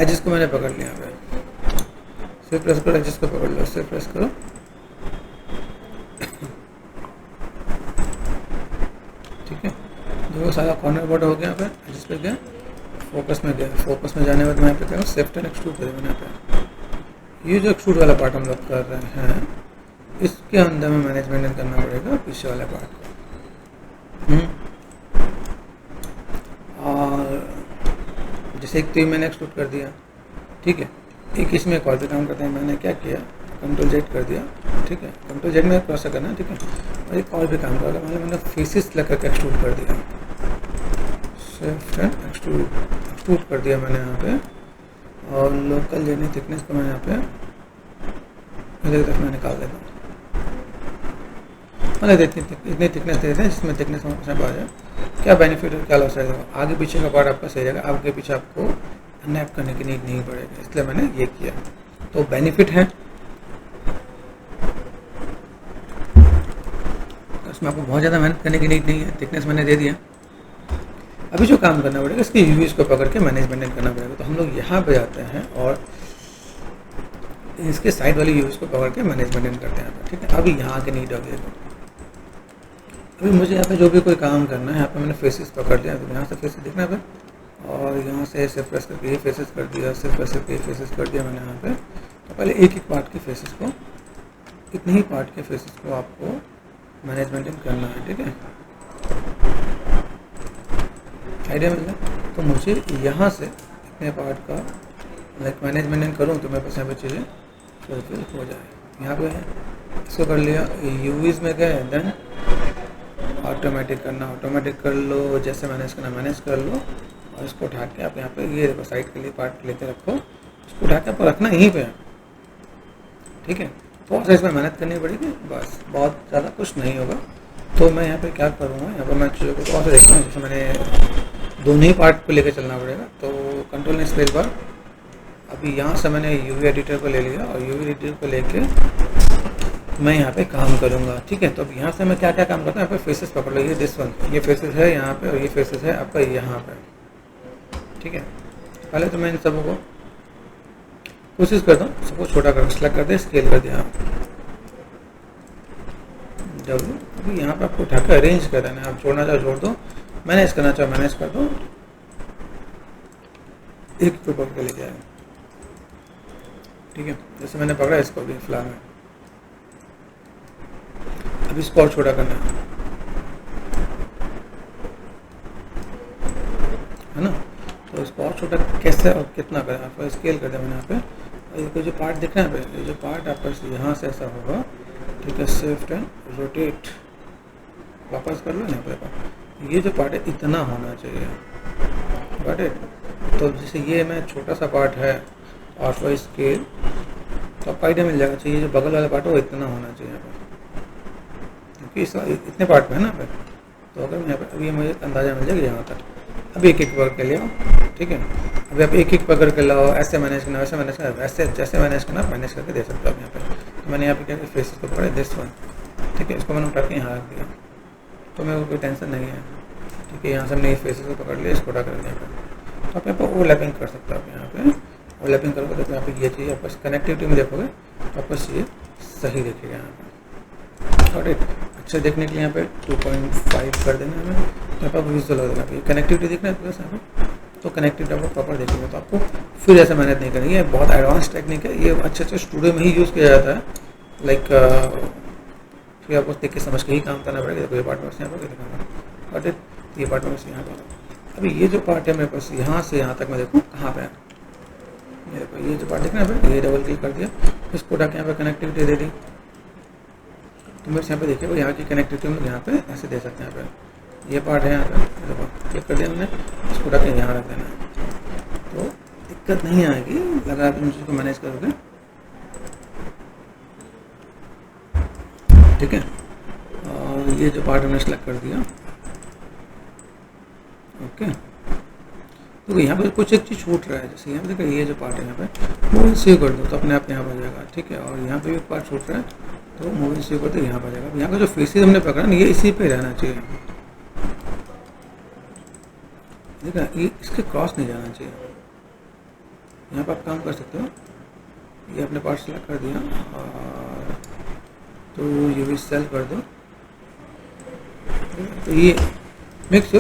एजेस को मैंने पकड़ लिया, यहाँ पे सिर्फ प्रेस करो, एजेस को पकड़ लो, सिर्फ प्रेस करो, ठीक है। जो सारा कॉर्नर बॉर्डर हो गया यहाँ पे, एजेस पे गया, फोकस में गया, फोकस में जाने के बाद मैं यहाँ पे क्या शिफ्ट एंड एक्सट्रूड कर दिया मैंने यहाँ पे। ये जो एक्सट्रूड वाला पार्ट हम लोग कर रहे हैं, इसके अंदर में मैनेजमेंट करना पड़ेगा पीछे वाले पार्ट को। और जैसे एक तो मैंने एक्सट्रूड कर दिया, ठीक है। एक इसमें एक और भी काम करते हैं, मैंने क्या किया, कंट्रोल जेड कर दिया, ठीक है। कंट्रोल जेड में क्रॉस करना, ठीक है। और एक और भी काम कर रहा मैंने फेसिस लग करके एक्सट्रूड कर दिया, शिफ्ट एंड एक्सट्रूड कर दिया मैंने यहाँ पे। और लोकल जेनी थिकनेस को मैं यहाँ पे इधर तक मैं निकाल देता हूँ, मतलब इतनी थिकनेस दे देते हैं जिसमें थिकनेस सब आ जाए। क्या बेनिफिट है, क्या लॉस है, आगे पीछे का पार्ट आपका सही रहेगा, आगे पीछे आपको नैप करने की नीड नहीं पड़ेगी, इसलिए मैंने ये किया। तो बेनिफिट है, इसमें आपको बहुत ज़्यादा मेहनत करने की नीड नहीं है, थिकनेस मैंने दे दिया। अभी जो काम करना पड़ेगा, इसकी यूवीज को पकड़ के मैनेजमेंट करना पड़ेगा। तो हम लोग यहाँ पे जाते हैं और इसके साइड वाली यूवीज को पकड़ के मैनेजमेंट करते हैं, ठीक है। अभी यहाँ के नीड आ गया, अभी मुझे यहाँ पे जो भी कोई काम करना है, यहाँ पे मैंने फेसेस पकड़ लिया, तो यहाँ से फेसेस दिखना पे, और यहाँ से सिर्फ प्रेस करके ये फेसेस कर दिया, सिर्फ प्रेस करके ये फेसेस कर दिया मैंने यहाँ पे। तो पहले एक एक पार्ट के फेसेस को, इतने ही पार्ट के फेसेस को आपको मैनेजमेंट करना है, ठीक है। आइडिया मिल जाए। तो मुझे यहाँ से इतने पार्ट का लाइक मैनेजमेंट करूँ तो मेरे पास यहाँ पे चीज़ें फुलफिल हो जाए। यहाँ पे है, इसको कर लिया, यूवीज में गए, देन ऑटोमेटिक करना, ऑटोमेटिक कर लो, जैसे मैनेज करना मैनेज कर लो। और इसको उठा के आप यहाँ पे ये देखो साइड के लिए पार्ट लेते रखो, इसको उठा के आपको रखना यहीं पे, ठीक है। थोड़ा सा इसमें मेहनत करनी पड़ेगी, बस बहुत ज़्यादा कुछ नहीं होगा। तो मैं यहाँ पे क्या करूँगा, यहाँ पर मैं चीज़ों को थोड़ा सा देखता हूँ, जैसे मैंने दोनों ही पार्ट को लेकर चलना पड़ेगा। तो कंट्रोल ने स्पेस बार, अभी यहाँ से मैंने यूवी एडिटर को ले लिया और यूवी एडिटर को लेके मैं यहाँ पे काम करूँगा, ठीक है। तो अब यहाँ से मैं क्या क्या काम करता हूँ, यहाँ पे फेसेस पकड़ लो, ये दिस वन, ये फेसेस है यहाँ पे और ये फेसेस है आपका यहाँ पे, ठीक है। पहले तो मैं इन सबों को कोशिश करता हूँ सबको छोटा कर सेलेक्ट कर दे, स्केल कर दिया डब्ल्यू। अभी यहाँ पे आपको उठाकर अरेंज कर देना है, आप जोड़ना चाहो जोड़ दो, मैनेज करना चाहो मैनेज कर दो, एक तो पकड़ के लेके आए, ठीक है। जैसे मैंने पकड़ा इसको भी फिलहाल में, अभी इसको और छोटा करना है ना। तो इसको और छोटा कैसे और कितना करें, आपको स्केल कर दिया मैंने यहाँ पे। ये जो पार्ट दिख रहा है, ये जो पार्ट आपका यहाँ से ऐसा होगा, ठीक है। शिफ्ट एंड रोटेट वापस कर लो यहाँ पे, ये जो पार्ट है इतना होना चाहिए, गॉट इट। तो जैसे ये मैं छोटा सा पार्ट है और वो स्केल, तो आपको आइडिया मिल जाएगा चाहिए, जो बगल वाला पार्ट है वो इतना होना चाहिए यहाँ पर, क्योंकि इतने पार्ट में है ना पे। तो अगर मैं यहाँ पर अभी मुझे अंदाज़ा मिल जाएगा यहाँ तक। अब एक एक पकड़ के ले आओ, ठीक है। अभी आप एक एक पकड़ के लाओ, ऐसे मैनेज करना, वैसे मैनेज करना, वैसे जैसे मैनेज करना मैनेज करके दे सकते हो आप यहाँ पे। तो मैंने यहाँ पे क्या फेसेस को पकड़े, दिस वन, ठीक है। इसको मैंने उठा के यहाँ रख दिया, तो मेरे को कोई टेंशन नहीं है, ठीक है। यहाँ से हमने फेसेस को पकड़ लिया, इसको उठा कर यहाँ पे। तो आप यहाँ पर ओवरलैपिंग कर सकते हो, आप यहाँ पे ओवरलैपिंग करोगे तो यहाँ पे ये चीज़ आपको कनेक्टिविटी में देखोगे तो आपको ये सही दिखेगा यहाँ पर, गॉट इट। अच्छे देखने के लिए यहाँ पे 2.5 कर देना हमें, यहाँ पर विजुअल हो जाएगा। ये कनेक्टिविटी देखना है प्लस यहाँ पे, तो कनेक्टिविटी आपको प्रॉपर देखेंगे तो आपको फिर ऐसे मेहनत नहीं करनी है। बहुत एडवांस टेक्निक है ये, अच्छे स्टूडियो में ही यूज़ किया जाता है। लाइक फिर आपको देख के समझ के ही काम करना पड़ेगा। देखो ये पार्ट में यहाँ पर दिखाऊंगा, बट ये पार्ट में यहाँ पर अभी ये जो पार्ट है मेरे पास यहाँ से यहाँ तक मैं देखूँ कहाँ पे है। ये जो पार्ट देखना है, ये डबल क्लिक कर दिया, इसको उठा के यहाँ पे कनेक्टिविटी दे दी, तो मेरे यहाँ पे देखिए यहाँ की कनेक्टिविटी हम यहाँ पे ऐसे दे सकते हैं। यहाँ पे ये पार्ट है, यहाँ पे देखो क्लिक कर दिया हमने, इसको उठा के यहाँ रख देना है, तो दिक्कत नहीं आएगी। लगा आप इन चीज़ को मैनेज करोगे, ठीक है। और ये जो पार्ट हमने सेलेक्ट कर दिया, ओके। तो यहाँ पे कुछ एक चीज़ छूट रहा है, जैसे यहाँ पे देखो ये जो पार्ट है यहाँ पे मूव सेव कर दो तो अपने आप यहाँ पर जाएगा, ठीक है। और यहाँ पे भी पार्ट छूट रहा है तो मूव सेव कर दो, यहाँ पर जाएगा। यहाँ का जो फेसेस हमने पकड़ा ना, ये इसी पे रहना चाहिए, देखा, ये इसके क्रॉस नहीं जाना चाहिए। यहाँ पर आप काम कर सकते हो, ये अपने पार्ट सेलेक्ट कर दिया और तो ये भी सेल कर दो, तो ये मिक्स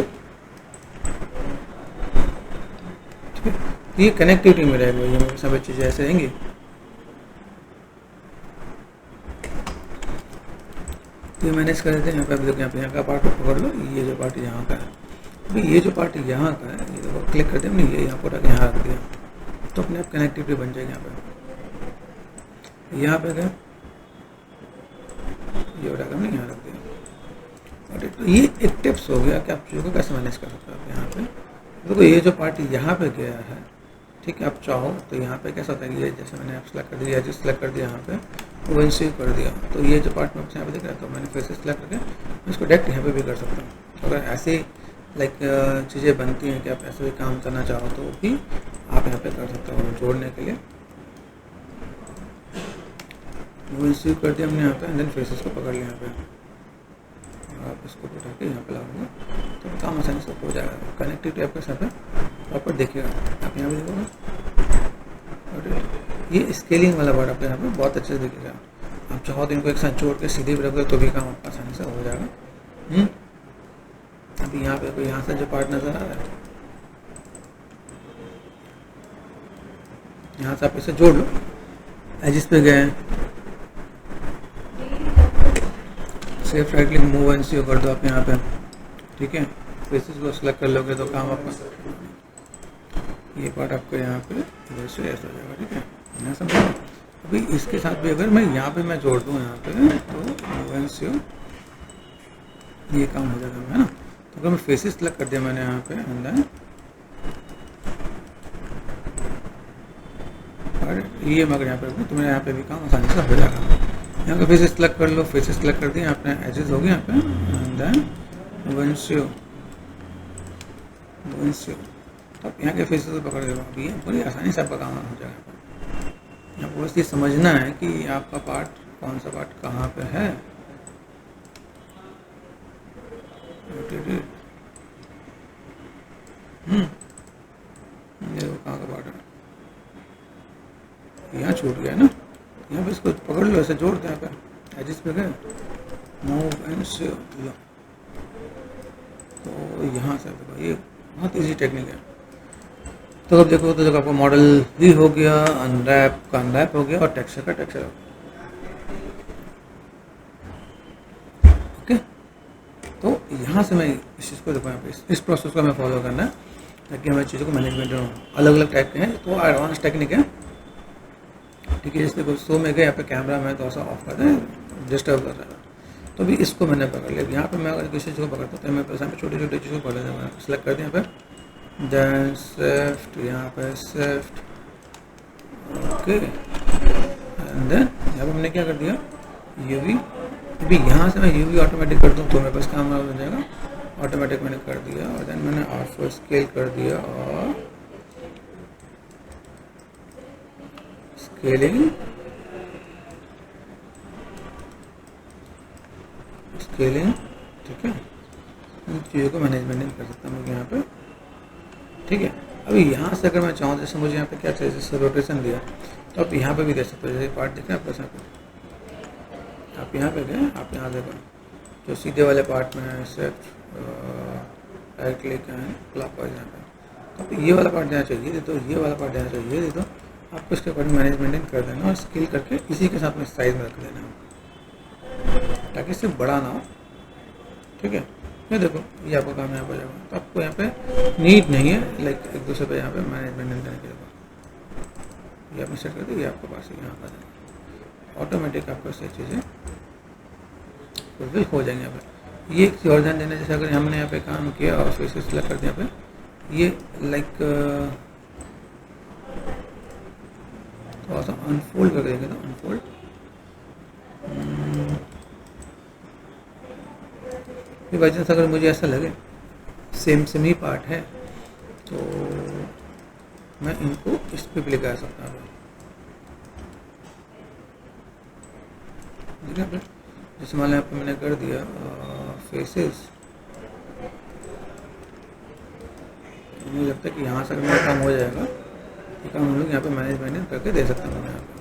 ये कनेक्टिविटी में रहेगा। ये मेरे सब चीज़ें ऐसे रहेंगी, ये मैनेज कर देते हैं। यहाँ पे देखो, यहाँ का पार्ट पकड़ लो, ये जो पार्ट यहाँ का है, अभी ये जो पार्ट यहाँ का है, ये देखो क्लिक करते हैं हमने, ये यहाँ पर रख यहाँ रख दिया, तो अपने आप कनेक्टिविटी बन जाएगी। यहाँ पे गए, ये उठा कर हमने यहाँ रख दिया। और तो ये एक टिप्स हो गया कि आप चीज़ों को कैसे मैनेज कर सकते हो। यहाँ पे देखो ये जो पार्ट यहाँ पे गया है, ठीक है, आप चाहो तो यहाँ पे कैसा होता है, ये जैसे मैंने आप सेलेक्ट कर दिया, एजेस सेलेक्ट कर दिया, यहाँ पे वन सेव कर दिया, तो ये जो पार्ट में यहाँ पे दिख रहा है, तो मैंने फेसेस सेलेक्ट करके इसको डायरेक्ट यहाँ पे भी कर सकता हूँ। अगर ऐसे लाइक चीज़ें बनती हैं कि आप ऐसे भी काम करना चाहो तो भी आप यहाँ पे कर सकते हो। जोड़ने के लिए वन सेव कर दिया हमने यहाँ पे, एंड देन फेसेस को पकड़ लिया यहाँ पे, आप इसको उठा के यहाँ पे लगाऊंगा तो काम आसानी से हो जाएगा। कनेक्टिविटी आपके साथ है, प्रॉपर देखिएगा। आप यहाँ पे देखोगे, ये स्केलिंग वाला वर्ड आपके यहाँ पे बहुत अच्छे से दिखेगा। आप चाहो तो इनको एक साथ जोड़ के सीधे भी रखोगे तो भी काम आपका आसानी से हो जाएगा। अभी यहाँ पे कोई यहाँ से जो पार्ट नजर आ रहा है, यहाँ से आप इसे जोड़ लो, एजिस पे गए, safe right click move and save कर दो आप यहाँ पे, ठीक है। फेसेस को सेलेक्ट कर लोगे तो काम आपका, ये पार्ट आपको यहाँ पे इधर से ऐसा हो जाएगा, ठीक है, यहाँ समझो। अभी इसके साथ भी अगर मैं यहाँ पे मैं जोड़ दूँ यहाँ पे तो मूव एंड सेव ये काम हो जाएगा, है ना। तो अगर मैं फेसेस सेलेक्ट कर दिया मैंने यहाँ पे अंदर, और ये मगर यहाँ पे तो मेरे यहाँ पे भी काम आसानी से हो जाएगा। यहाँ का फेसेस सेलेक्ट कर लो, फेसेस सेलेक्ट कर दिए, अपने एजेस हो गए यहाँ पे, अंदर वन सेव, तो आप यहाँ के फेसेस को पकड़ देगा, अभी बड़ी आसानी से आपका काम हो जाएगा। आपको बस ये समझना है कि आपका पार्ट कौन सा पार्ट कहाँ पे है। ये कहाँ का पार्ट है, यहाँ छूट गया ना, यहाँ पे इसको पकड़ लो, ऐसे जोड़ दो, यहाँ पे एजिस पे गए, मूव एंड सेव, तो यहाँ से देखो ये बहुत इजी टेक्निक है। तो अब देखो तो जब आपका मॉडल भी हो गया, अनरैप का अनरैप हो गया और टेक्सचर का टेक्सचर हो गया, ओके। तो यहाँ से मैं इस चीज़ को देखो, यहाँ पे इस प्रोसेस को हमें फॉलो करना है ताकि हमें चीज़ों को मैनेजमेंट अलग अलग टाइप के हैं, तो एडवांस टेक्निक है, ठीक है। जैसे शो में गए, यहाँ पे कैमरा में तो ऐसा ऑफ कर दें, डिस्टर्ब कर रहा है, तो भी इसको मैंने पकड़ लिया। यहाँ पे मैं अगर किसी चीज़ को पकड़ता हूँ तो मैं यहाँ पे छोटी छोटी चीज़ों को पकड़ लेता हूँ, सेलेक्ट कर दिया यहाँ पे, देन शिफ्ट, यहाँ पे शिफ्ट, ओके, एंड देन यहाँ पे हमने क्या कर दिया, यूवी। अभी यहाँ से मैं यूवी ऑटोमेटिक कर दूँ तो मेरे पास काम हो जाएगा, ऑटोमेटिक मैंने कर दिया, और देन मैंने ऑफ स्केल कर दिया और स्केलिंग, ठीक है। इन चीज़ों को मैनेजमेंट नहीं कर सकता मैं यहाँ पे, ठीक है। अभी यहाँ से अगर मैं चाहूँ, जैसे मुझे यहाँ पे क्या चाहिए, जैसे रोटेशन दिया तो आप यहाँ पे भी दे सकते हो। जैसे पार्ट दिख रहा है आपके साथ, आप यहाँ पे गए, आप यहाँ देखो जो सीधे वाले पार्ट में है सिर्फ राइट क्लिक एंड क्लॉकवाइज यहाँ पे, तो आपको ये वाला पार्ट देना चाहिए, तो ये वाला पार्ट देना चाहिए, तो आपको इसके अकॉर्डिंग मैनेजमेंट कर देना और स्केल करके इसी के साथ में साइज में रख देना ताकि इससे बड़ा ना हो। ठीक है, ये देखो ये आपका काम यहाँ पर जाएगा, तो आपको यहाँ पे नीड नहीं है लाइक एक दूसरे पे यहाँ पे मैनेजमेंट करने के लिए, ये आपने सेट कर दिया, ये आपके पास यहाँ पर जाएगा ऑटोमेटिक, आपको सही चीज़ें फुलफिल हो जाएंगे यहाँ पे। ये एक और ध्यान देना, जैसे अगर हमने यहाँ पे काम किया और फिर से सिलेक्ट कर दिया यहाँ पे, ये लाइक थोड़ा सा अनफोल्ड कर देंगे, तो अनफोल्ड बाई चांस अगर मुझे ऐसा लगे सेम ही पार्ट है तो मैं इनको इस पे भी लगा सकता हूँ। ठीक है, जैसे मान लिया मैंने कर दिया फेसेस, मुझे लगता है कि यहाँ से अगर मेरा काम हो जाएगा, ये काम हम लोग यहाँ पे मैनेजमेंट करके दे सकते हैं यहाँ पे।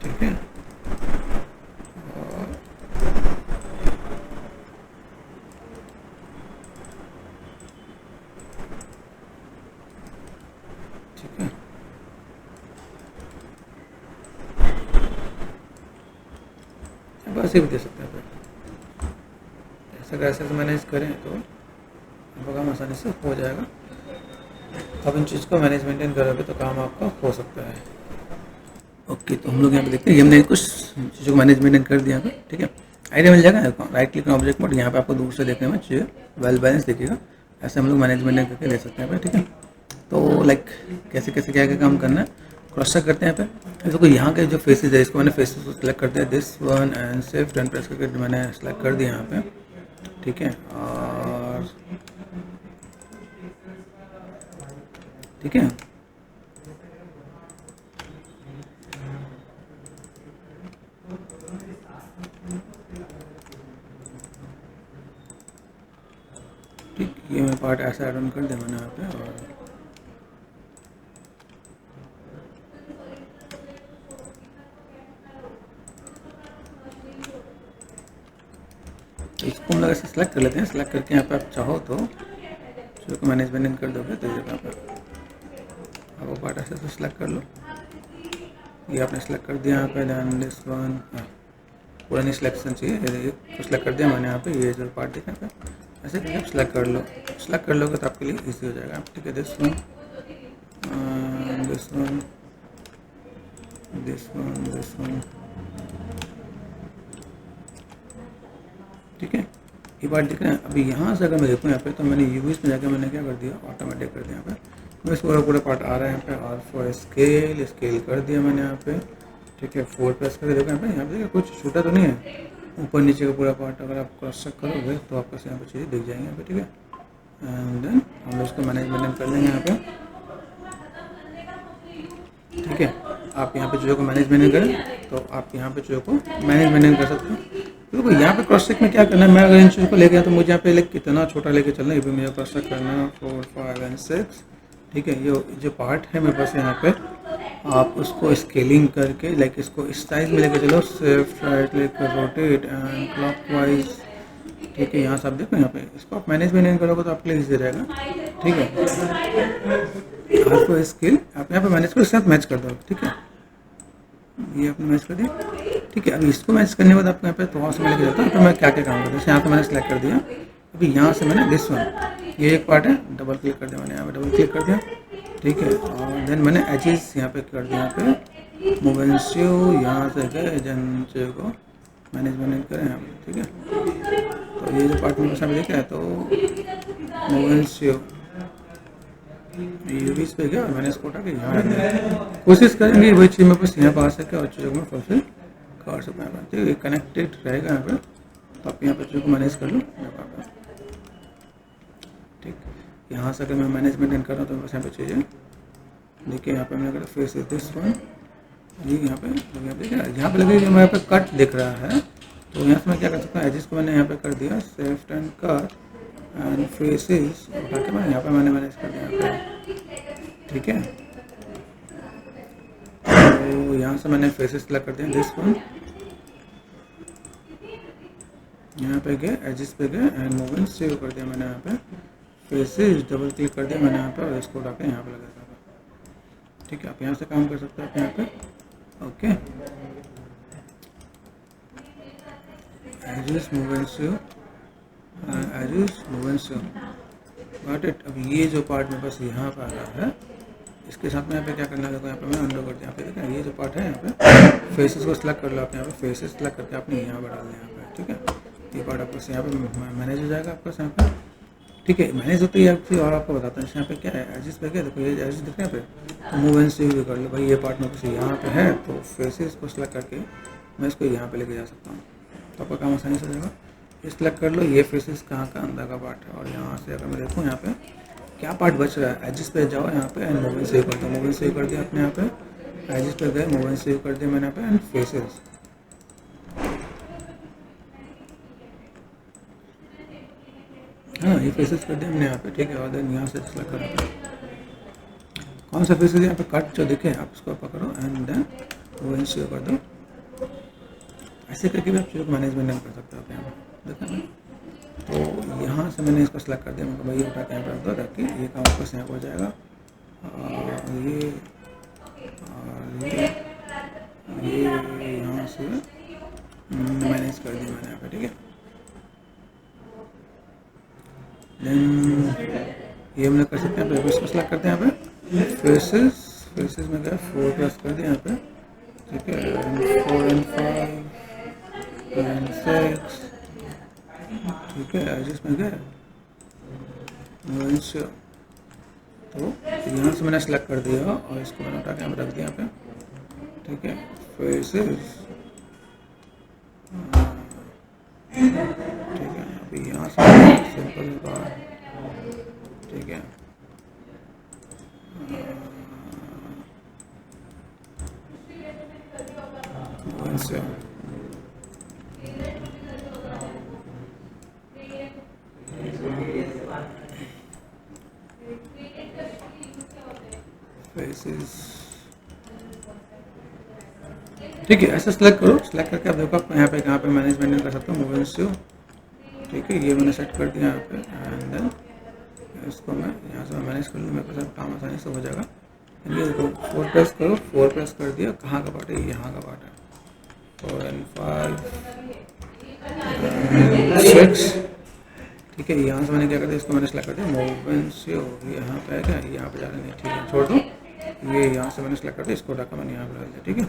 ठीक है, और ठीक है, बस ये भी दे सकते हैं। ऐसा कैसे मैनेज करें तो आपका काम आसानी से हो जाएगा। अब इन चीज़ को मैनेज मेंटेन करोगे तो काम आपका हो सकता है। ओके, तो हम लोग यहाँ पे देखते हैं, हमने कुछ चीज़ों को मैनेज मेंटेन कर दिया। ठीक है, आइडिया मिल जाएगा। राइट क्लिक ऑब्जेक्ट मोड, यहाँ पे आपको दूर से देखने में चाहिए वेल बैलेंस दिखेगा, ऐसे हम लोग मैनेज मेंटेन करके ले सकते हैं। ठीक है, तो लाइक कैसे कैसे क्या क्या काम करना है क्रॉस चेक करते हैं। यहाँ पे देखो, यहाँ के जो फेसेस है, इसको मैंने फेसेस को सिलेक्ट कर दिया, this one and shift and press करके मैंने सेलेक्ट कर दिया यहाँ पे। ठीक है, और ठीक है, ठीक, ये मैं पार्ट ऐसा ऐड ऑन कर दिया मैंने यहाँ पे। और इसको हम लोग ऐसे सेलेक्ट कर लेते हैं। सेलेक्ट करके यहाँ पे आप चाहो तो जो को मैनेजमेंट कर दोगे तो यहाँ पे आप वो पार्ट ऐसे सेलेक्ट कर लो। ये आपने सेलेक्ट कर दिया यहाँ पे, देन दिस वन पूरा नहीं सिलेक्शन चाहिए, ये सेलेक्ट कर दिया मैंने यहाँ पे। ये जो पार्ट दिखा पे ऐसे आप सेलेक्ट कर लो। सेलेक्ट कर लोगे तो आपके लिए इजी हो जाएगा। ठीक है, this one this one this one this one. ठीक है, ये पार्ट दिख रहा है। अभी यहाँ से अगर मैं देखूँ यहाँ पे, तो मैंने यूवीज में जाकर मैंने क्या कर दिया, ऑटोमेटिक कर दिया यहाँ पे। बस पूरा पार्ट आ रहा है यहाँ पे, और फॉर स्केल कर दिया मैंने यहाँ पे। ठीक है, 4 प्रेस करके देखो यहाँ पे कुछ छोटा तो नहीं है, ऊपर नीचे का पूरा पार्ट अगर आप क्रॉस चेक करोगे तो आपको यहाँ पे चीज़ें दिख जाएंगी यहाँ पे। ठीक है, एंड देन हम लोग इसको मैनेजमेंट कर लेंगे यहाँ पे। ठीक है, आप यहाँ पे चीज़ों को मैनेजमेंट करें तो आप यहाँ पे चीज़ों को मैनेजमेंट कर सकते हैं। देखो यहाँ पे क्रॉस चेक में क्या करना है, मैं अगर इन चीज़ों को लेके तो मुझे यहाँ पे लाइक कितना छोटा लेके चलना है, ये भी मुझे क्रॉस चेक करना है 4, 5 एंड 6। ठीक है, ये जो पार्ट है मेरे पास यहाँ पे, आप उसको स्केलिंग करके लाइक इसको इस साइज में लेके चलो, shift right click rotate and clockwise. ठीक है, यहाँ से आप देखो यहाँ पे इसको आप मैनेजमेंट करोगे तो आपके लिए ईजी रहेगा। ठीक है, आपको स्केल आप यहाँ पे मैनेज को साथ मैच कर दो। ठीक है, ये आपने मैच कर दिया। ठीक है, अभी इसको मैच करने के बाद आपको यहाँ पे थोड़ा सा मैं लेके जाता हूँ तो मैं क्या क्या काम करता हूँ। यहाँ पे मैंने सेलेक्ट कर दिया। अभी यहाँ से मैंने दिस वन, ये एक पार्ट है, डबल क्लिक कर दिया मैंने यहाँ पे, डबल क्लिक कर दिया। ठीक है, और देन मैंने एजेस यहाँ पे कर दिया, यहाँ पे मोवेंशियो यहाँ से गए एजेंसी को मैनेजमेंट करें यहाँ पे। ठीक है, तो ये जो पार्ट मेरे सामने देखा है तो मोवेंशियो यूवीज पे गया और मैंने इसको उठा के यहाँ कोशिश करेंगे वही चीज़ मेरे पास यहाँ पर आ सके और चीज़ों को मैं फुलफिल कर सकूँ यहाँ पर। ठीक है, कनेक्टेड रहेगा यहाँ पर, तो आप यहाँ पर चीज़ों को मैनेज कर लो यहाँ पर। ठीक, यहाँ से अगर मैं मैनेजमेंट कर रहा हूँ तो बस यहाँ पे चीज़ें देखिए, यहाँ पे मैंने कहा फेस इज दिस वन, ये यहाँ पे देखिए, यहाँ पे लगे यहाँ पे कट दिख रहा है, तो यहाँ से मैं क्या कर सकता हूँ, एजिस को मैंने यहाँ पे कर दिया shift and cut and faces उठा के मैं यहाँ पे मैंने मैनेज कर दिया यहाँ पे। ठीक है, यहाँ से मैंने फेसेस सेलेक्ट कर दिया, दिस वन, यहाँ पे गए एजिस पे गए एंड मूवमेंट सेव कर दिया मैंने यहाँ पे, फेसेस डबल क्लिक कर दिया मैंने यहाँ पे और इसको उठा के यहाँ पे लगा दिया। ठीक है, आप यहाँ से काम कर सकते हैं आप यहाँ पे। ओके, एजिस मूवमेंट सेव, एजिस मूवमेंट सेव, गॉट इट। अब ये जो पार्ट मेरे पास यहाँ पर आ रहा है, इसके साथ में यहाँ पे क्या करना है, देखो यहाँ पे मैं अंडर कर दिया, यहाँ पे देखें ये जो पार्ट है यहाँ पे फेसेस को सिलेक्ट कर लो आप, यहाँ पे फेसेस सिलेक्ट करके आपने यहाँ पर डाल दिया यहाँ पे। ठीक है, ये पार्ट आपको यहाँ पे मैनेज हो जाएगा आपका यहाँ पे। ठीक है, मैनेज होते ही आपकी और आपको बताता हूँ यहाँ पे क्या है, एजिस पे क्या, देखो ये एजिस दिख रहे हैं पे, तो मूव एंड सेव भी कर लो भाई। ये पार्ट मेरे पास यहाँ पे है तो फेसेस को सिलेक्ट करके मैं इसको यहाँ पे लेके जा सकता हूँ, तो आपका काम आसानी से हो जाएगा। सिलेक्ट कर लो ये फेसेस कहाँ का अंदर का पार्ट है, और यहाँ से अगर मैं देखूँ यहाँ पे क्या पार्ट बच रहा है, एजिस पे जाओ यहाँ पे एंड मूवमेंट सेव कर दो, मूवमेंट सेव कर दिया आपने यहाँ पे, एजिस पे गए मूवमेंट सेव कर दिया मैंने यहाँ पे एंड फेसेस। हाँ, ये फेसेस कर दिया हमने यहाँ पे। ठीक है, और देन यहाँ से सिलेक्ट करो कौन सा फेसेस यहाँ पे कट जो दिखे आप उसको पकड़ो एंड देन मूवमेंट सेव कर दो। ऐसे करके भी आप चीज़ों को मैनेजमेंट कर सकते हो आप यहाँ पे, देखा ना। तो यहाँ से मैंने इसको सेलेक्ट कर दिया, मैं भाई उठा के यहाँ पर रख दो ताकि ये काम वापस यहाँ हो जाएगा। ये यहाँ से मैनेज कर दिया मैंने यहाँ पे। ठीक है, देन ये हमने कर सकते हैं यहाँ पे, इसको सेलेक्ट करते हैं यहाँ पे, फेसेस में गया 4 प्लस कर दिया यहाँ पे। ठीक है, 4 and 5 and 6। ठीक है, जिसमें गए तो यहाँ से मैंने सेलेक्ट कर दिया और इसको मैंने उठा के यहाँ पे रख दिया यहाँ पे। ठीक है, फेसेस, ठीक है, अभी यहाँ से सिंपल बात। ठीक है, ठीक है, ऐसा सेलेक्ट करो, सेलेक्ट करके आप देखो आप यहाँ पे मैनेजमेंट कर सकते हो मूवमेंट से। ठीक है, ये मैंने सेट कर दिया यहाँ पे एंड देन इसको मैं यहाँ से मैनेज कर लूँ, मेरे पास काम आसानी से हो जाएगा। ये देखो 4 प्रेस करो, 4 प्रेस कर दिया, कहाँ का पार्ट है, यहाँ का पार्ट है, 4 and 5 6। ठीक है, यहाँ से मैंने क्या कर दिया, इसको मैंने सेलेक्ट कर दिया मूवमेंट से, यहाँ पे है क्या, यहाँ पे जा रहा नहीं। ठीक है, छोड़ दो, ये यहाँ से मैंने सेलेक्ट कर दिया, इसको रखा मैंने यहाँ पे डाल दिया। ठीक है,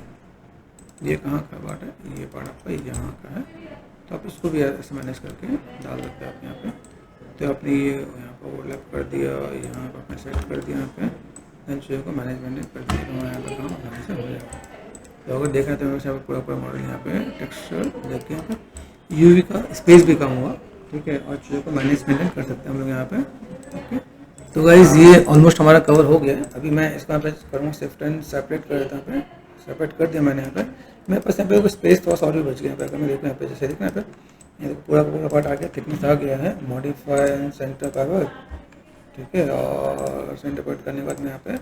ये कहाँ का पार्ट है, ये पार्ट आपका यहाँ का है, तो आप इसको भी ऐसे मैनेज करके डाल सकते हैं आप यहाँ पे। तो आपने ये यहाँ पर ओवरलैप कर दिया, यहाँ पर आपने सेट कर दिया यहाँ पे, देन चीज़ों को मैनेजमेंट कर दिया, तो यहाँ पर काम आसानी से हो जाएगा। तो अगर देखा तो वैसे पूरा मॉडल यहाँ पे टेक्सचर देखिए, यहाँ पे यूवी का स्पेस भी कम हुआ। ठीक है, और चीज़ों को मैनेजमेंट कर सकते हैं हम लोग यहाँ पे। ओके, तो गाइज ये ऑलमोस्ट हमारा कवर हो गया है। अभी मैं इसको यहाँ पे करूँगा शिफ्ट एंड सेपरेट कर देता हूँ, यहाँ पे सेपरेट कर दिया मैंने। यहाँ पे मेरे पास यहाँ पे स्पेस थोड़ा सा और भी बच गया। यहाँ पे अगर मैं देखूँ यहाँ पे जैसे देखना, यहाँ पे पूरा पार्ट आ गया, थिकनेस आ गया है, मॉडिफाई एंड सेंटर पावर। ठीक है, और सेंटर पार्ट करने के बाद मैं यहाँ पे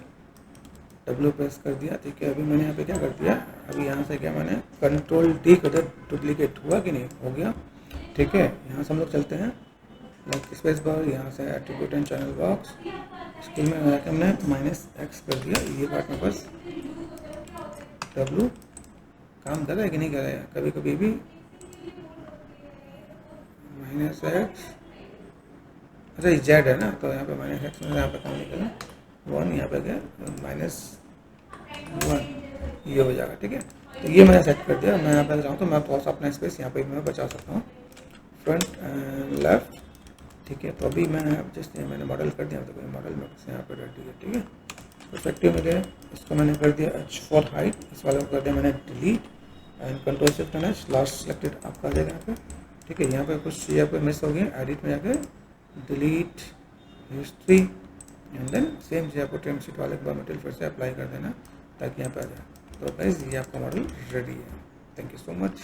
W प्रेस कर दिया। ठीक है, अभी मैंने यहाँ पे क्या कर दिया, अभी यहाँ से क्या मैंने कंट्रोल D कर दिया, डुप्लीकेट हुआ कि नहीं, हो गया। ठीक है, यहाँ से हम लोग चलते हैं स्पेस बार, यहाँ से attribute and channel box, skill में आके हमने -X कर दिया। ये पार्ट में बस W काम कर रहा है कि नहीं कर रहा है, कभी कभी भी -X, अच्छा Z है ना, तो यहाँ पे -X में यहाँ पे काम नहीं करना, 1 यहाँ पे गया -1 ये हो जाएगा। ठीक है, तो ये मैंने सेट कर दिया। मैं यहाँ पे चाहूँ तो मैं थोड़ा सा अपना स्पेस यहाँ पे मैं बचा सकता हूँ, फ्रंट एंड लेफ्ट। ठीक है, तो अभी मैं जस्ट मैंने मॉडल कर दिया, तो मॉडल में यहाँ पे रख दिया। ठीक है, परस्पेक्टिव में गया, इसको मैंने कर दिया H फॉर हाइट, इस वाले को कर दिया मैंने delete and control shift and H, last selected आपका आ जाएगा यहाँ पे। ठीक है, यहाँ पे कुछ चीज़ पे मिस हो गया, एडिट में जाकर delete history and then same चीज़ आपको ट्रिम शीट वाले के बाद मटेरियल फिर से अप्लाई कर देना ताकि यहाँ पे आ जाए। तो गाइस ये आपका मॉडल रेडी है। Thank you so much.